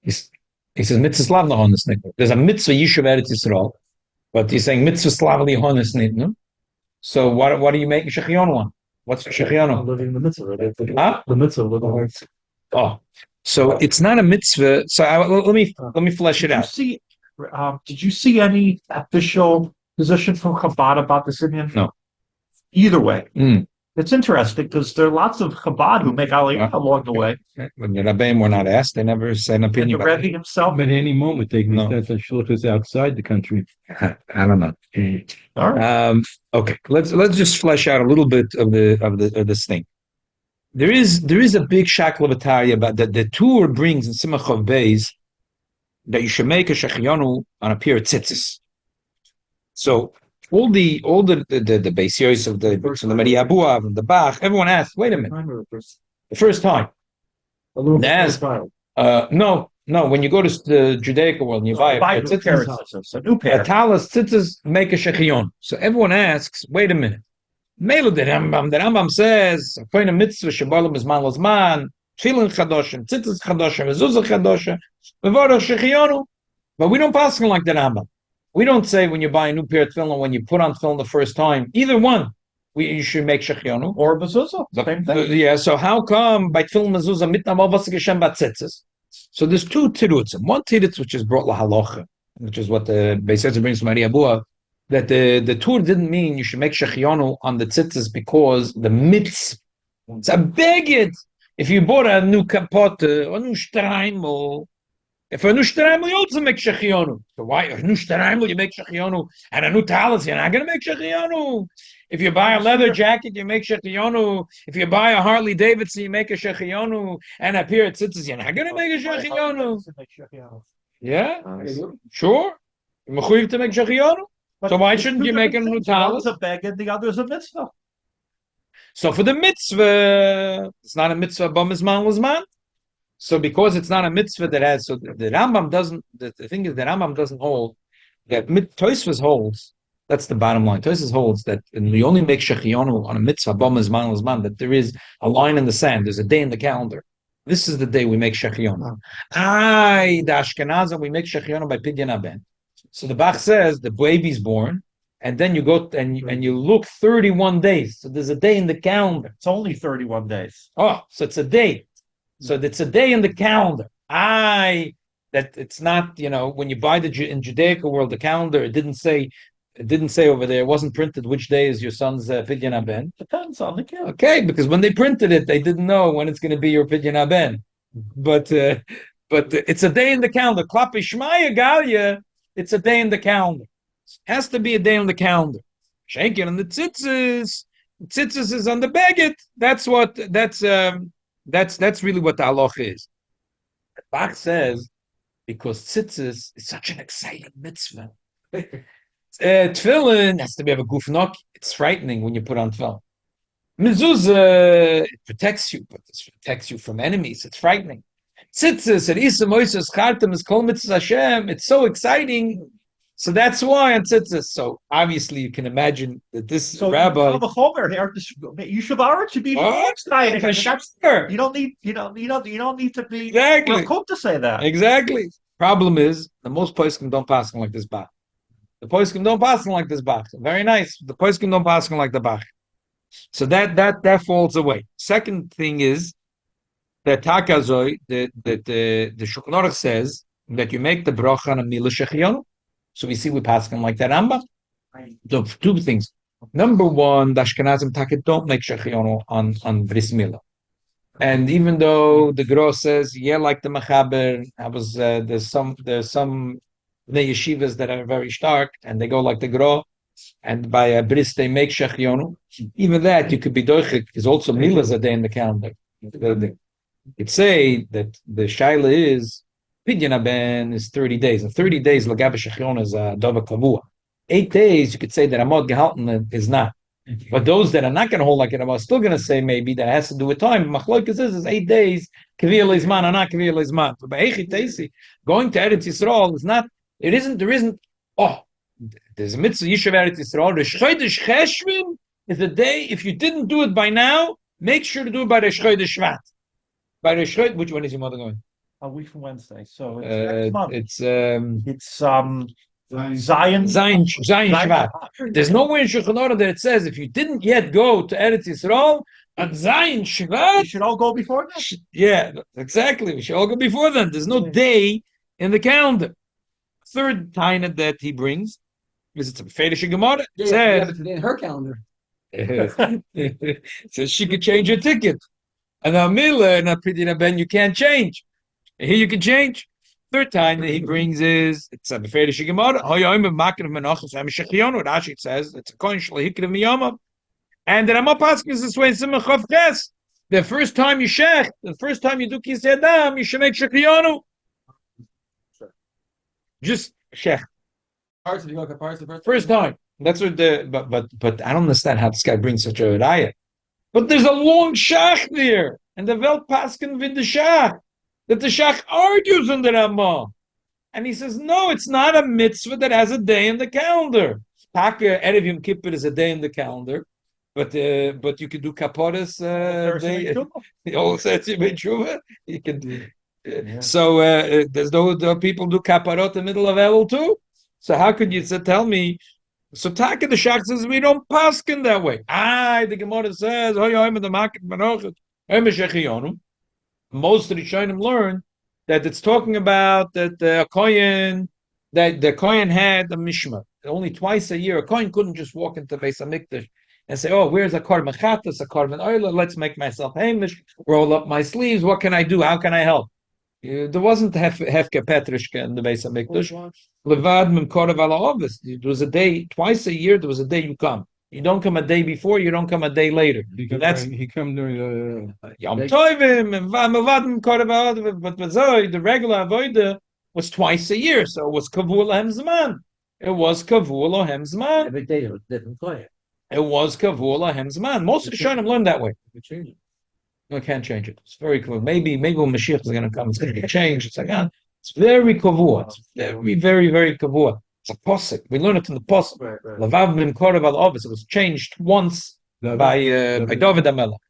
He says mitzvah slavli hones nit. There's a mitzvah yishuv Eretz Yisrael, but he's saying mitzvah slavli hones nit. No? So what do you make shechionu on? What's shechionu? living the mitzvah, right? The mitzvah living. Oh, so it's not a mitzvah. So let me flesh it out. Did you see any official position from Chabad about this Indian? No. Either way. It's interesting because there are lots of Chabad who make aliyah along the way. When the Rabbeim were not asked, they never said an opinion. And the Rebbe himself. But at any moment they can send some shluchas outside the country. I don't know. All right. Okay, let's just flesh out a little bit of this thing. There is a big shaklavataria about that the Tur brings in Simach of Beis that you should make a shechionu on a pair of tzitzis. So all the Beis Yosef of the books of the Maria Abuav and the Bach, everyone asks, wait a minute, the first time. No, when you go to the Judaica world and you buy a pair of tzitzis, a new pair. a talis tzitzis make a shechion. So everyone asks, wait a minute. Mele the Rambam says, a mitzvah shabalim is man lazman, tefillin chadoshim, tzitzis chadoshim, mezuzah chadoshim, mevorach shechionu. But we don't pass it like the Rambam. We don't say when you buy a new pair of tefillin, when you put on tefillin the first time, either one, you should make shechionu. Or mezuzah, same thing. Yeah, so how come by tefillin mezuzah mitna mavas geshem batzitzis? So there's 2 tirutzim. One tirutz which is brought lahalocha, which is what the Beis Yosef brings from Maria Bua, that the Tur didn't mean you should make shechionu on the tzitzis because the mitzvah. It's a beged. If you bought a new kapot, a new shtreimel, if a new shtreimel, you also make shechionu. So why a new shtreimel you make shechionu and a new talis you're not going to make shechionu? If you buy a leather jacket, you make shechionu. If you buy a Harley Davidson, you make a shechionu, and a pair of tzitzis, you're not going to make a shechionu. Yeah, sure. You're mechuyev to make shechionu. So why shouldn't you make a new talis? One's a beged, the other is a mitzvah. So for the mitzvah, it's not a mitzvah b'mizman l'zman. So because it's not a mitzvah that has, so the Rambam doesn't. The thing is, the Rambam doesn't hold that. Tosfos holds. That's the bottom line. Tosfos holds that you only make shechionu on a mitzvah b'mizman l'zman. That there is a line in the sand. There's a day in the calendar. This is the day we make shechionu. The Ashkenazim we make shechionu by pidyon haben. So the Bach says the baby's born, and then you go and you look 31 days. So there's a day in the calendar. It's only 31 days. Oh, so it's a day. So it's a day in the calendar. That it's not, when you buy in Judaica world, the calendar, it didn't say It didn't say over there. It wasn't printed which day is your son's Pidyon Haben. Depends on the kid. Okay, because when they printed it, they didn't know when it's going to be your Pidyon Haben. But it's a day in the calendar. Klapi Shmaya Galia, it's a day in the calendar. Has to be a day on the calendar. Shaking on the tzitzis. Tzitzis is on the baguette. That's really what the halach is. Bach says because tzitzis is such an exciting mitzvah. Tefillin has to be a gufnok. It's frightening when you put on tefillin. Mezuzah, it protects you, but it protects you from enemies. It's frightening. Tzitzis and Isa Moises Chartem is Kol Mitzvah Hashem. It's so exciting. So that's why on tzitzis. So obviously you can imagine that this rabbi. Yeshiva should be excited. For sure. You don't need to be exactly to say that. Exactly. Problem is the most poskim don't pass like this Bach. The poskim don't pass like this Bach. Very nice. The poskim don't pass like the Bach. So that falls away. Second thing is that Takazoi, the Shulchan Aruch says that you make the bracha on a milah shechionu. So we see we pass him like that Rambam. Two things. Number one, the Ashkenazim Taket don't make shechionu on bris milah. And even though the Gros says, yeah, like the Mechaber, there's some Bnei yeshivas that are very stark, and they go like the Gros, and by a bris they make shechionu. Even that you could be doichik, because also milah is a day in the calendar. You could say that the shaila is Pidyon Haben is 30 days, and 30 days Lagabe Shechion is a Dova Kavua. 8 days, you could say that Amod Gehalten is not. But those that are not going to hold like it, I'm still going to say maybe that has to do with time. Machloikas is 8 days, Kavir Leizman, or not Kavir Leizman. But by going to Eretz Yisrael is not, there isn't, there's a mitzvah Yishuv Eretz Yisrael. Rosh Chodesh Cheshvan is the day, if you didn't do it by now, make sure to do it by Rosh Chodesh Shvat. By Rosh Chodesh, which one is your mother going? A week from Wednesday, so it's next month. It's Zion Shvat. There's nowhere in Shulchan Aruch that it says if you didn't yet go to Eretz Yisrael on Zion Shvat, we should all go before that. Yeah, exactly. We should all go before then. There's no day in the calendar. Third taina that he brings is it's a Fedish Gemara. It says but today in her calendar. so she could change her ticket. And now Mila and Pidyon Haben you can't change. Here you can change. Third time that he brings is it's a Beferish Gemara. Rashi says it's a coin shlahikid of miyama. And then I'm up asking this way in Simon Chav Ches. The first time you shech, the first time you do kis adam, you should make shechiyonu. Just shech. First time. That's what but I don't understand how this guy brings such a raya. But there's a long shach there, and the Welt paskin with the shach. That the Shach argues in the Ramah. And he says, no, it's not a mitzvah that has a day in the calendar. Taka Erev Yom Kippur is a day in the calendar, but you can do Kaporis day. You can do. So there's no people do Kaparot in the middle of Elul too. So how could you tell me? So Taka the Shach says we don't paskin that way. The Gemara says, most of the Rishonim learn that it's talking about that the Kohen had a mishmar. Only twice a year, a Kohen couldn't just walk into Beis Hamikdash and say, "Oh, where's a korban chatas, a korban oila? Let's make myself hamish, roll up my sleeves. What can I do? How can I help?" There wasn't hefke petrishka in the Beis Hamikdash. Levad mimkorav ala ovis. There was a day twice a year. There was a day you come. You don't come a day before. You don't come a day later. He come during Yom Tovim and Mavadim Korav. But the regular avodah was twice a year, so it was Kavur Lahem Zman. It was Kavur Lahem Zman. Every day it was different kohen. It was Kavur Lahem Zman. Most of the Shonim learned that way. You change it. No, can't change it. It's very clear. Maybe when Mashiach is going to come, it's going to be changed. It's like it's very Kavur. It's very, very, very Kavur. It's a posik. We learn it in the posik. Lavav bin Korav al Ovis. It was changed once by David HaMelech.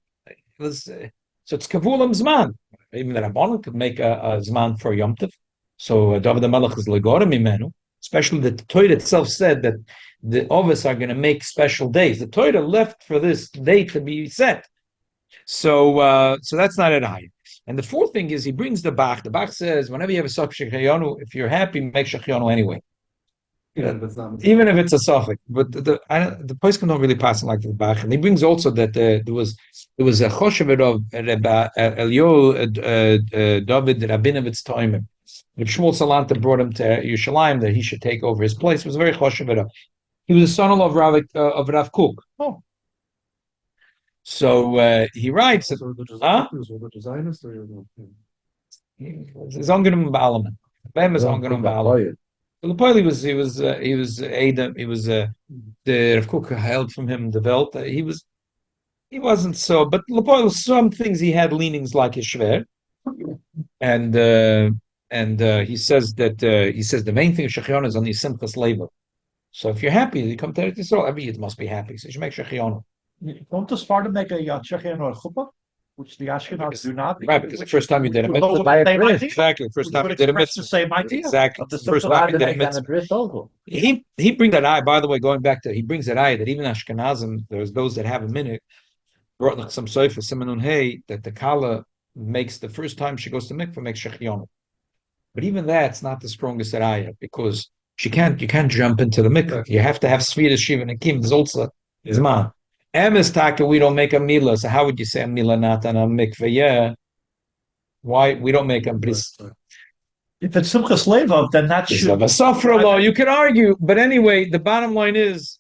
So it's Kavulam Zman. Even the Rabbanon could make a Zman for Yom Tov. So David HaMelech is Legorim Imenu. Especially the Torah itself said that the Ovis are going to make special days. The Torah left for this date to be set. So that's not at high. And the fourth thing is he brings the Bach. The Bach says whenever you have a Sop Shechionu, if you're happy, make Shechionu anyway. Even if it's a suffix, but the poskim don't really pass it like the Bach. And he brings also that there was a choshevet of Elio David Rabinovitz Toimim. If Shmuel Salanta brought him to Yerushalayim that he should take over his place, it was very choshevet of. He was a son-in-law of Rav Kook. Oh. So he writes that his ongenim ba'alaman. Bem is ongenim ba'alaman. Lepoili was Adam. He was the Rav Kook held from him the Welt. He wasn't so, but Lepoili, some things he had leanings like his shver, and he says the main thing of Shechion is on the simchas level. So if you're happy, you come to Eretz Yisrael, every Yid must be happy. So you should make Shechion. Don't the Sparta make a Shechion or a chuppah, which the Ashkenazis do not? Right, because the first time you did it, exactly. First time you did it, the same idea. Exactly. The first time you did it, he brings that eye. By the way, going back to, he brings that eye that even Ashkenazim, there's those that have a minute brought like some soifa simanun hey that the kala makes the first time she goes to mikveh makes shechionu. But even that's not the strongest ayah because you can't jump into the mikveh. You have to have svira shiva and akim. There's also zman. Emes taka we don't make a mila. So how would you say a mila not on a mikveh? Yeah. Why we don't make a bris? If it's simchas levav, then that should have a safra law. You can argue, but anyway, the bottom line is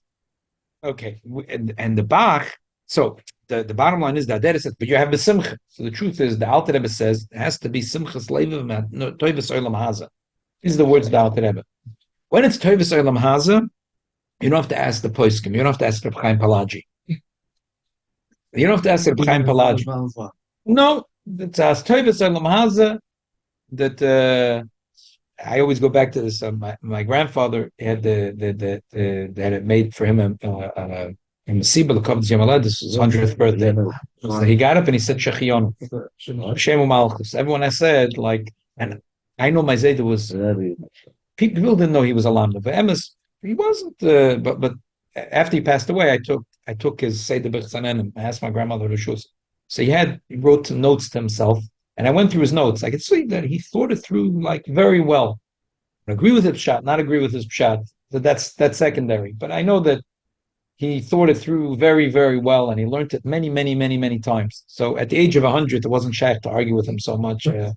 okay. And the Bach. So the bottom line is that there is, but you have the simcha. So the truth is, the Alter Rebbe says it has to be simchas levav toivus olam haza. These are the words of the Alter Rebbe. When it's toivus olam haza, you don't have to ask the poskim. You don't have to ask Reb Chaim Palaji. You don't have to ask Reb Chaim Palaji. No, it's as toivus olam haza. That I always go back to this. My grandfather had had it made for him a Masibah L'Kavod Yom Haledet. This was his 100th birthday. So he got up and he said Shechion. Shemu Malchus. Everyone I said like, and I know my Zayda was people didn't know he was a lambda, but Emes he wasn't. But after he passed away, I took his Seder B'Chasanenim. I asked my grandmother to show. So he wrote some notes to himself. And I went through his notes. I could see that he thought it through like very well. Agree with his pshat, not agree with his pshat. So that's secondary. But I know that he thought it through very, very well, and he learned it many, many, many, many times. So at the age of 100, it wasn't shaykh to argue with him so much. It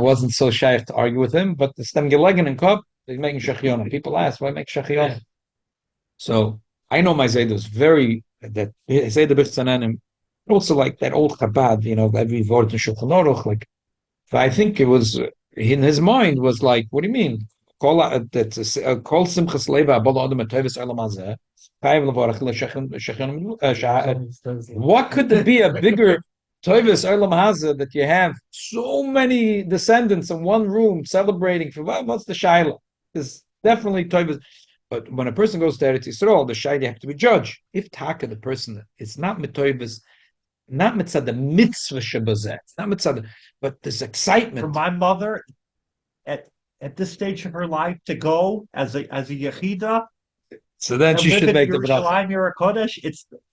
wasn't so shaykh to argue with him. But the stem gelegen and cup, he's making shechion. People ask, why make shechion? So I know my Zayd was very that Zayd b'Chasanenim. Also, like that old Chabad, every word in Shulchan Aruch, like, I think it was in his mind was like, what do you mean? Kol simchas leva abol adam teves olam hazeh. What could there be a bigger teves olam hazeh that you have so many descendants in one room celebrating for what's the shaila? There's definitely teves. But when a person goes to Eretz Yisrael, the shaila you have to be judged. If taka the person, it's not mitoyves. Not mitzvah the mitzvah shabazet. Not mitzvah, but this excitement. For my mother, at this stage of her life, to go as a yechida. So then she should make the Beracha.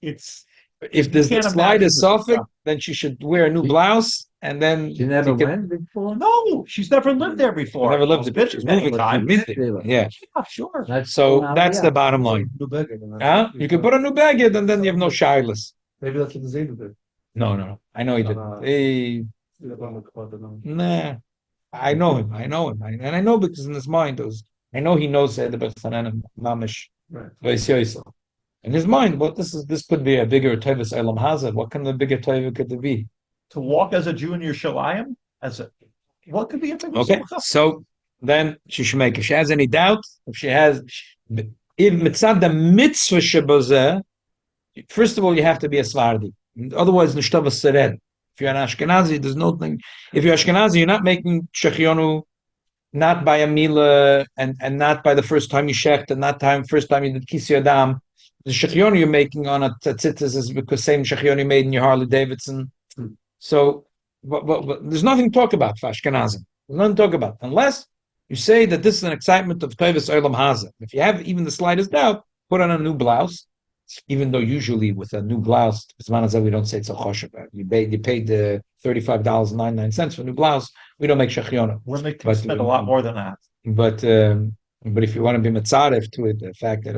It's. If there's the slightest suffix, then she should wear a new blouse, and then she never went before. No, she's never lived there before. Never lived there. She's moving time. Yeah, sure. That's the bottom line. You can put a new baggage, and then you have no shilas. Maybe that's what the Zayda did. No. I know he didn't. Nah. I know him. And I know because in his mind, I know he knows the B'Chasanenim Mamish. Right. In his mind, this could be a bigger Teves Elam Hazard. What kind of a bigger Teva could there be? To walk as a Jew in Yerushalayim? What could be a bigger Okay, so then she should make, if she has any doubt, if mitzad the mitzvah shebozeh, first of all, you have to be a Svardi. Otherwise, nishtava sered. If you're an Ashkenazi, there's nothing. If you're Ashkenazi, you're not making shechionu, not by a mila, and not by the first time you shecht, and not first time you did kisi adam. The shechionu you're making on a tzitzis is because same shechionu you made in your Harley Davidson. So, but there's nothing to talk about for Ashkenazim. There's nothing to talk about unless you say that this is an excitement of Teves Olam Hazeh. If you have even the slightest doubt, put on a new blouse. Even though usually with a new blouse, we don't say it's a Kosher. You paid the $35.99 for a new blouse. We don't make shechiona. We're making spend a lot more than that. but if you want to be mitzaref to it, the fact that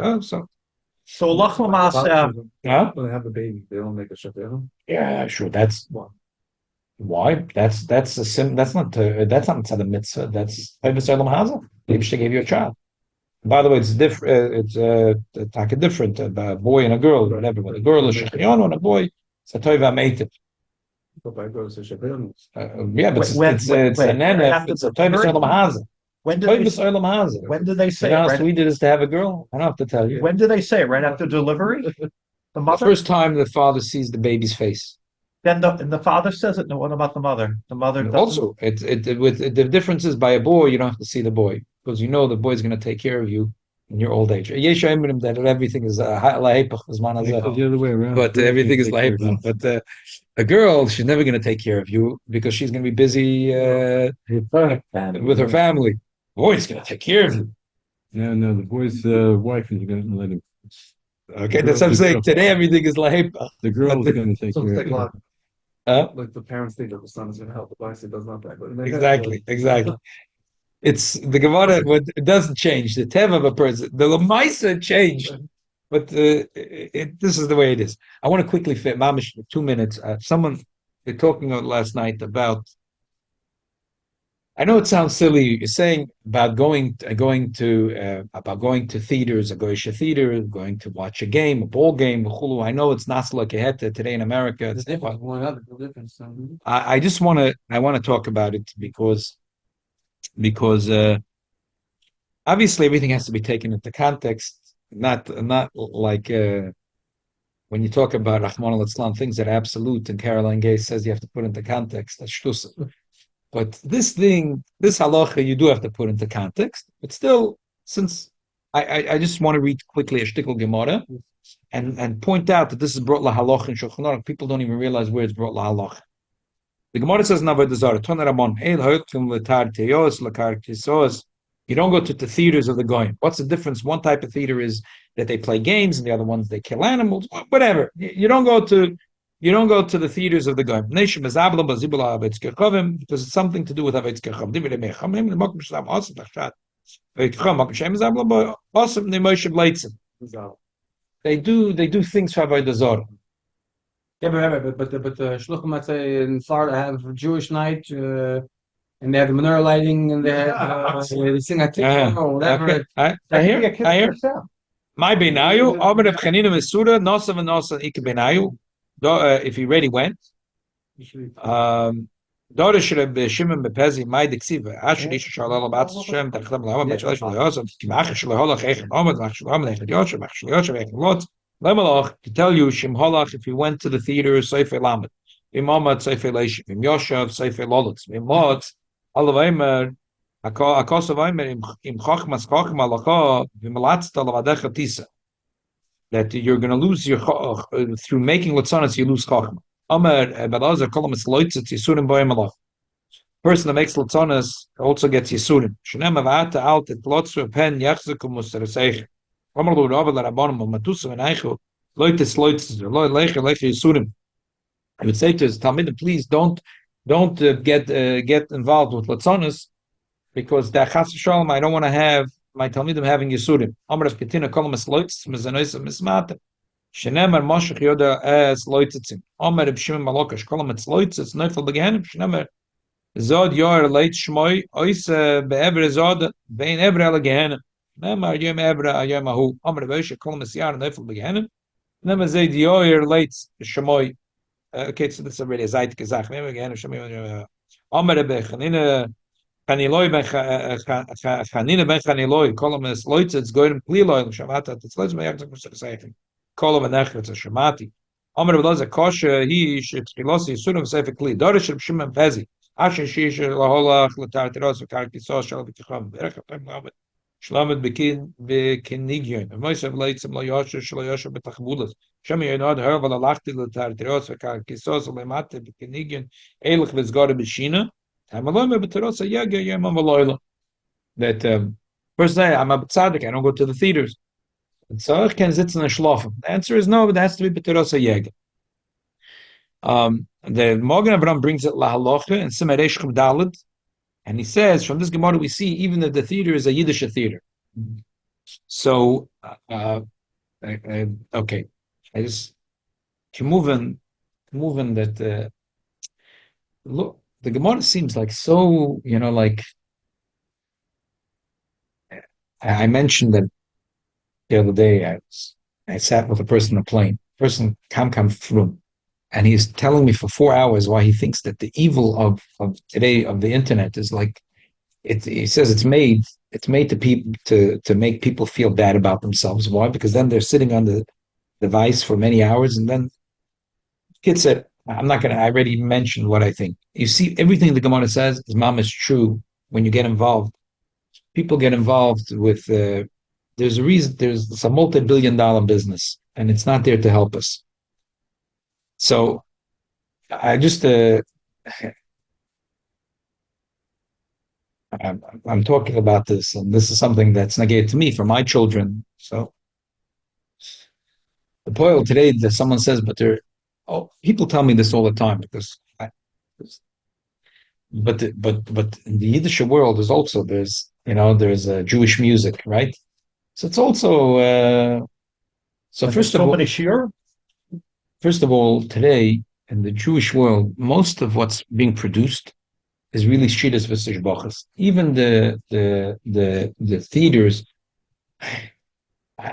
So lach l'maseh, When they have the baby, they don't make a shafir. yeah, sure, that's why that's a sim. That's not mitzvah mitzvah. That's Teves Olam Haza. Maybe she gave you a child. By the way, it's different. It's like a different a boy and a girl, or whatever. When a girl is shechion, and a boy, it's a toiva meitiv. But by girls, it's shafir. Yeah, but it's Wait, it's wait, it's a wait. nana. After It's a the Teves birth- Olam Haza. when did they Teves Olam Haza. when did they You say know it? how Right, sweet it is to have a girl? I don't have to tell you. when did they say it? Right after delivery? The The mother? first time the father sees the baby's face. Then the father says it. No, what about the mother? The mother doesn't. Also, the difference is by a boy, you don't have to see the boy because you know the boy's going to take care of you in your old age. Yesh ha'emrim that everything is lahepach zman It's the hazeh, other way around. but everything is lahepach. But a girl, she's never going to take care of you because she's going to be busy with her family. Boy's going to take care of you. No, the boy's wife is going to let him. Okay, that's what I'm saying. Today everything is lahepach. The girl's going to take So care it's of like a lot. Huh? Like the parents think that the son is going to help, the boy does not. Exactly. It's the Gemara, but it doesn't change. The teva of a person, the lemaisa changed, but this is the way it is. I want to quickly fit mamish 2 minutes. They're talking last night about. I know it sounds silly. You're saying about going to theaters, a goyish theater, going to watch a game, a ball game. I know it's not like a heta today in America. It's different. I just want to talk about it because obviously everything has to be taken into context, not like when you talk about Rahman al-Islam, things that are absolute, and Caroline Gay says you have to put into context. That's shtusa. But this halacha, you do have to put into context. But still, since I just want to read quickly a shtickle Gemara and point out that this is brought la halacha in Shulchan Aruch. People don't even realize where it's brought la halacha. The Gemara says in Avodah Zarah, Toner Ramon, El Hoytkim Letar Teyos Lekar Kisos. You don't go to the theaters of the goyim. What's the difference? One type of theater is that they play games, and the other ones they kill animals. Whatever. You don't go to the theaters of the goyim. Because it's something to do with Avetz Kechavim. They do things for Avodah Zarah. Yeah, but the shluchim, let's say in Florida, have Jewish night, and they have the menorah lighting, and they sing a tikva or whatever. Okay. I hear. My benayu, Omer of Chanina Mesura, Nosav and Nosa Ik benayu. If he already went. Dorish Reb Shimon Bepezi, my dixiva, Ashri Shalal Bat Shem, Tachlam Lama, Bachalash Yosef, Kimach Shalholach Echem Omer, Machshalam Echem Yosef, Echem Lot. Lemalach to tell you Shim Holach if he went to the theater Sefer Lamed, Imamad Sefer Leishim, Im Yoshav Sefer Lolitz, Imot Alavaimer Akosavaimer Im Chochmas Chochm Alacha Vimalatz Talavadecha Tisa. That you're going to lose your through making Latzanas, you lose Chochma. Amar Belazar Kolamis Loitzitz Yisurim Boimalach. Person that makes Latzanas also gets Yisurim. Shunem Avata Alt et Lotzu Pen Yachzukum Musaraseich. He would say to his Talmud, please don't get involved with Latzonis because the Chas Shalom, I don't want to have my Talmidim having Yisurim. Amar of Ketina Kolamas Loitz, Mizanois of Mismata. Shenemar Moshech Yoda as Loititzim. Amar of Shimon Malokash, Kolamas Loitz, it's Neufel Beganim, Shenemar Zod Yor Leit Shmoy, Ois Be'ever Zod, Bein Ever Eleganim. Nemar Yom Ebra Ayom Ahu Amar Beisha Kol Mesiar Neufel Beganim. Nemar Zayd Yoyer Leit Shemoy. Okay, so this is already a Zayt Gezach. Nemar Beganim Shemoy. Amar Bechanina Chaniloi Chanina Ben Chaniloi Kol Mes Loitz. It's going to Pliloy Shamata. It's Loitz Mayach Tzachasayim. Kol Menach It's a Shamati. Amar Beloza Kosher. He should Chilosi Sunam Sefer Kli. Dorish Shimon Pezi. Asher Shish Laholach Latar Teros V'Kar Kisos Shal B'Ticham Beracha Pem Lamed. Shlomet bekinigyon. Moisav leitzim lo yosher shlo yosher betachbulas. Shem yinod her vala lachti letartiros v'kar kisos lemate bekinigyon eilich v'zgara b'shina. Hamalome b'teros hayagya yemam v'loyla. That first day I'm a tzaddik. I don't go to the theaters. And so I can sit in a shlofen. The answer is no. But it has to be b'teros hayagya. The Morgan Avram brings it lahalocha and Simaresh Chum Dalet. And he says, from this Gemara we see even that the theater is a Yiddish theater. So, okay, I just moving that look, the Gemara seems like so, like I mentioned that the other day. I sat with a person on a plane. Person come through, and he's telling me for 4 hours why he thinks that the evil of today of the internet is like it. He says it's made to people to make people feel bad about themselves. Why? Because then they're sitting on the device for many hours, and then kid said, I'm not gonna. I already mentioned what I think. You see, everything the Gemara says is mama's true when you get involved. People get involved with. There's a reason. It's a multi-billion-dollar business, and it's not there to help us. So, I just. I'm talking about this, and this is something that's negated to me for my children. So, the point today that someone says, but they're. Oh, people tell me this all the time because. But in the Yiddish world, there's Jewish music, right? So it's also so first of all, today in the Jewish world, most of what's being produced is really shidduchs v'sishbachas. Even the theaters,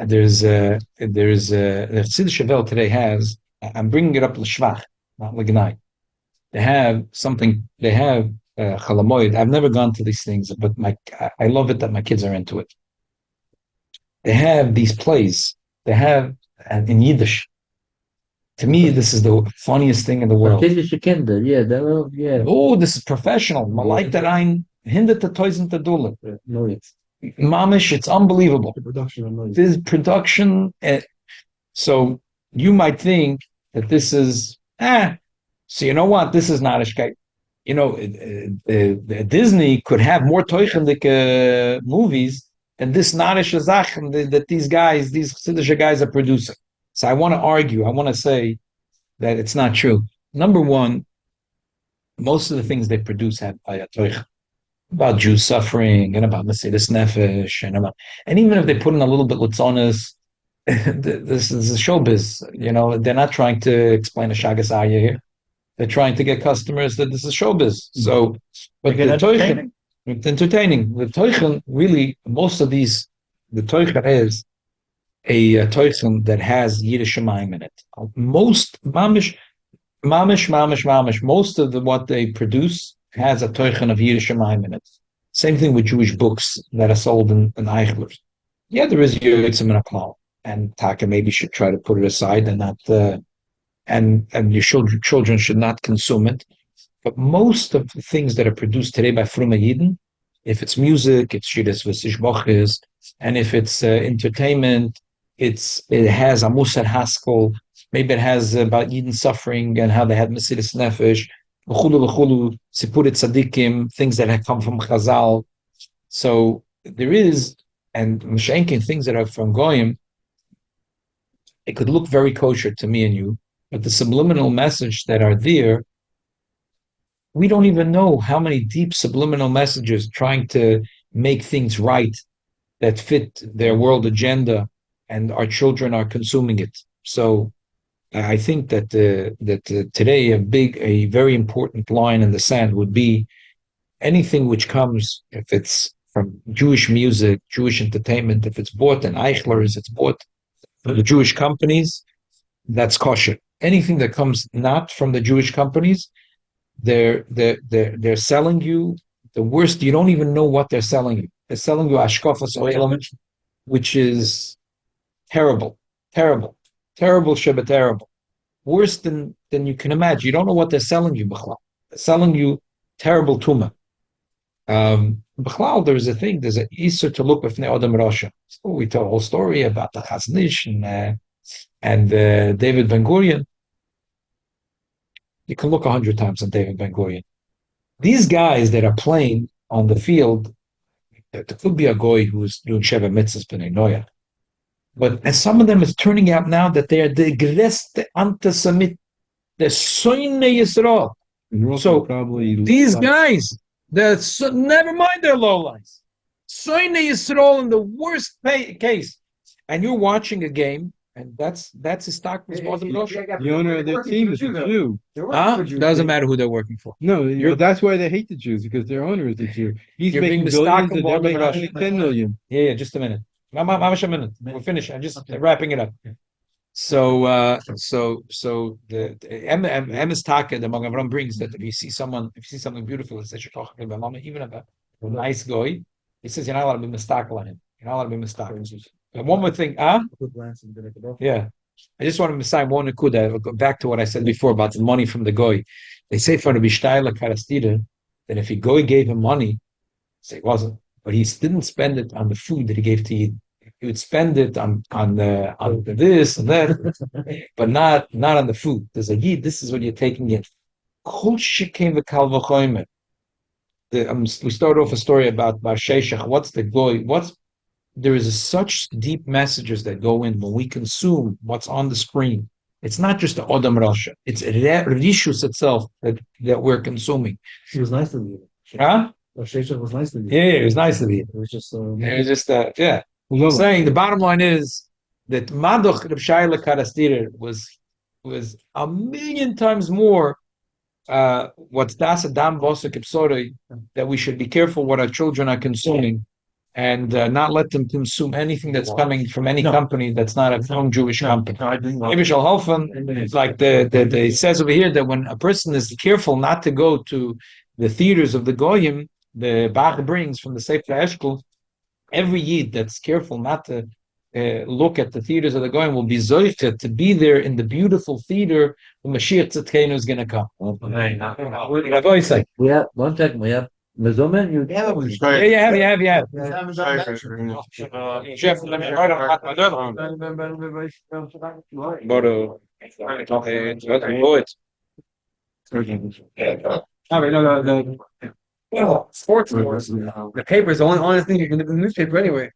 there's the Chassidus Shavel today has. I'm bringing it up l'shvach, not l'gnai. They have something. They have chalamoid. I've never gone to these things, but I love it that my kids are into it. They have these plays. They have in Yiddish. To me, this is the funniest thing in the world. Kiddische Kinder, yeah. Oh, this is professional. Malaik der ein hinderte tausend Dollar. No, it's Mamish, it's unbelievable. the production. This production. So you might think that this is So you know what? This is not a shkait. Disney could have more teuchendige movies than this narish zach that these Chassidish guys are producing. So I want to argue. I want to say that it's not true. Number one, most of the things they produce have about Jews suffering and about Mesilas Nefesh and even if they put in a little bit Litzonis, this is a showbiz. They're not trying to explain a Shagas Aya here. They're trying to get customers that this is showbiz. So, but the Teuchen, it's entertaining. The Teuchen, really, most of these, the Teuchen is a Teuchen that has Yiddish Shemayim in it. Most, mamish, most of what they produce has a Teuchen of Yiddish Shemayim in it. Same thing with Jewish books that are sold in Eichlers. Yeah, there is Yitzim and a Klal. And Taka maybe should try to put it aside and not... and your children should not consume it. But most of the things that are produced today by Fruma Yidden, if it's music, it's shidduchs v'sishbachas, and if it's entertainment, it has a musar haskel. Maybe it has about Yidden suffering and how they had Mesilas Nefesh, v'chulu, sipurit tzadikim, things that have come from Chazal. So there is, and Mashenkin, things that are from Goyim, it could look very kosher to me and you, but the subliminal message that are there, we don't even know how many deep subliminal messages trying to make things right that fit their world agenda, and our children are consuming it. So I think that today a very important line in the sand would be anything which comes, if it's from Jewish music, Jewish entertainment, if it's bought in Eichlers, it's bought from the Jewish companies, that's kosher. Anything that comes not from the Jewish companies, they're selling you the worst. You don't even know what they're selling you. They're selling you ashkafas oil, which is terrible, terrible, worse than you can imagine. You don't know what they're selling you. They're selling you terrible tuma. There's an Easter to look with Adam Rasha. So we tell a whole story about the Chaznish and David Ben Gurion. You can look 100 times on David Ben Gurion. These guys that are playing on the field, there could be a goy who's doing Sheva Mitzvahs B'nai Noach. And some of them is turning out now that they are the greste antisemit, the Soine Yisrael. So probably these guys, Never mind their lowlights. Soine Yisrael in the worst case, and you're watching a game, and that's his stock was wasn't Russia. The owner of their team is a Jew. Doesn't matter who they're working for. No, that's why they hate the Jews, because their owner is a Jew. He's You're making being billions, and mistaken they're for making Russia. only 10 million. Yeah, just a minute. Mamash a minute. We're finished. I'm just wrapping it up. So the M is Taka, the Magavram brings that if you see something beautiful, it's that you're talking about even about a nice guy. He says you're not allowed to be mistaken on him. You're not allowed to be mistaken. And one more thing, yeah. I just want to say one nakuda. I'll go back to what I said before about the money from the goy. They say for the Bishtayla Karastida that if a goy gave him money, say it wasn't, but he didn't spend it on the food that he gave to eat. He would spend it on this and that, but not on the food. There's a yid. This is what you're taking in. Kol shekem v'kal v'chomer. We start off a story about Bar Sheshach. What's the goy? There is such deep messages that go in when we consume what's on the screen. It's not just the Odom Rasha. It's Rishus itself that we're consuming. She was nice to me. Huh? Shesha was nice to me. Yeah, it was nice to be. It was just Yeah. I'm saying the bottom line is that Madoch Reb Shaila Karastira was a million times more what's das Adam Bosa Kipsori, that we should be careful what our children are consuming and not let them consume anything that's coming from any company that's not a own Jewish company. Maybe shall helfen, like it says over here that when a person is careful not to go to the theaters of the Goyim, the Bach brings from the Sefer Eshkol, every Yid that's careful not to look at the theaters of the Goyim will be zoichet to be there in the beautiful theater when Mashiach Tzidkenu is going to come. we have one second. We have Mezomen. You Yeah, you have. Jeff, let me write on my Sports scores. The paper is the only thing you can do in the newspaper anyway.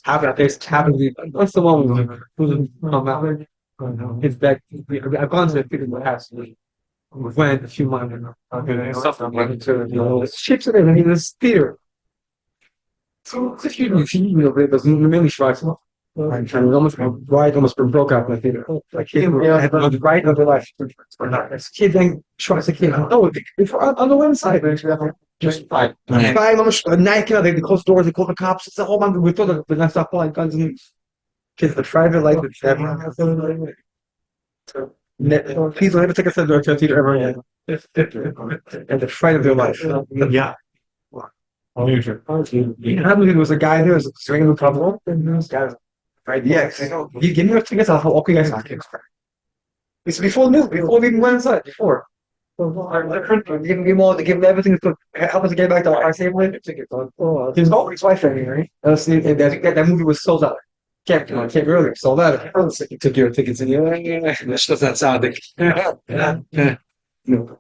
How about this? What's the one it's back. I've gone to the theater last week. We went a few months ago. Ships are in this theater. So if you there's many strikes. And almost broke out in the theater. Like right on the left. This kid then tries to kid. No, on the one side, just five. Night, they close doors, they call the cops. It's a whole bunch. We thought the next up like guns and kids. The private life. Please don't ever take us to the theater ever again. And the fright of their life. Yeah. There was a guy there was swinging the couple, and this guy right. Yes, you give me your tickets. I'll okay, guys. It's before the movie, before we even went inside. Before, give them everything to help us get back to our table. There's no his wife anymore. That movie was sold out. Came earlier, sold out. You took your tickets and this doesn't sound like. No.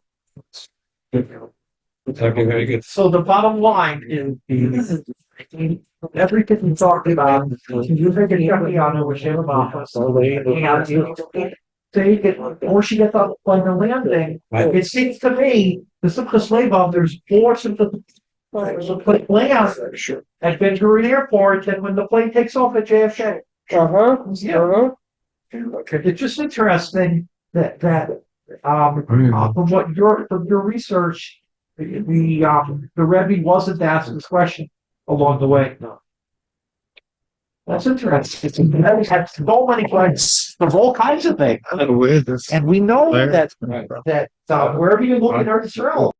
Okay, very good. So the bottom line is everything we talked about, you think it's Yakiana with Shemabah, take it, or she gets up on the landing. Right. It seems to me, the Simchas Leibov, there's more to the plane layout at Ben Gurion Airport than when the plane takes off at JFK. It's just interesting that from your research, the Rebbe wasn't asking this question along the way. That's interesting. The Rebbe had so many questions of all kinds of things, and we know that wherever you look in Eretz Yisrael,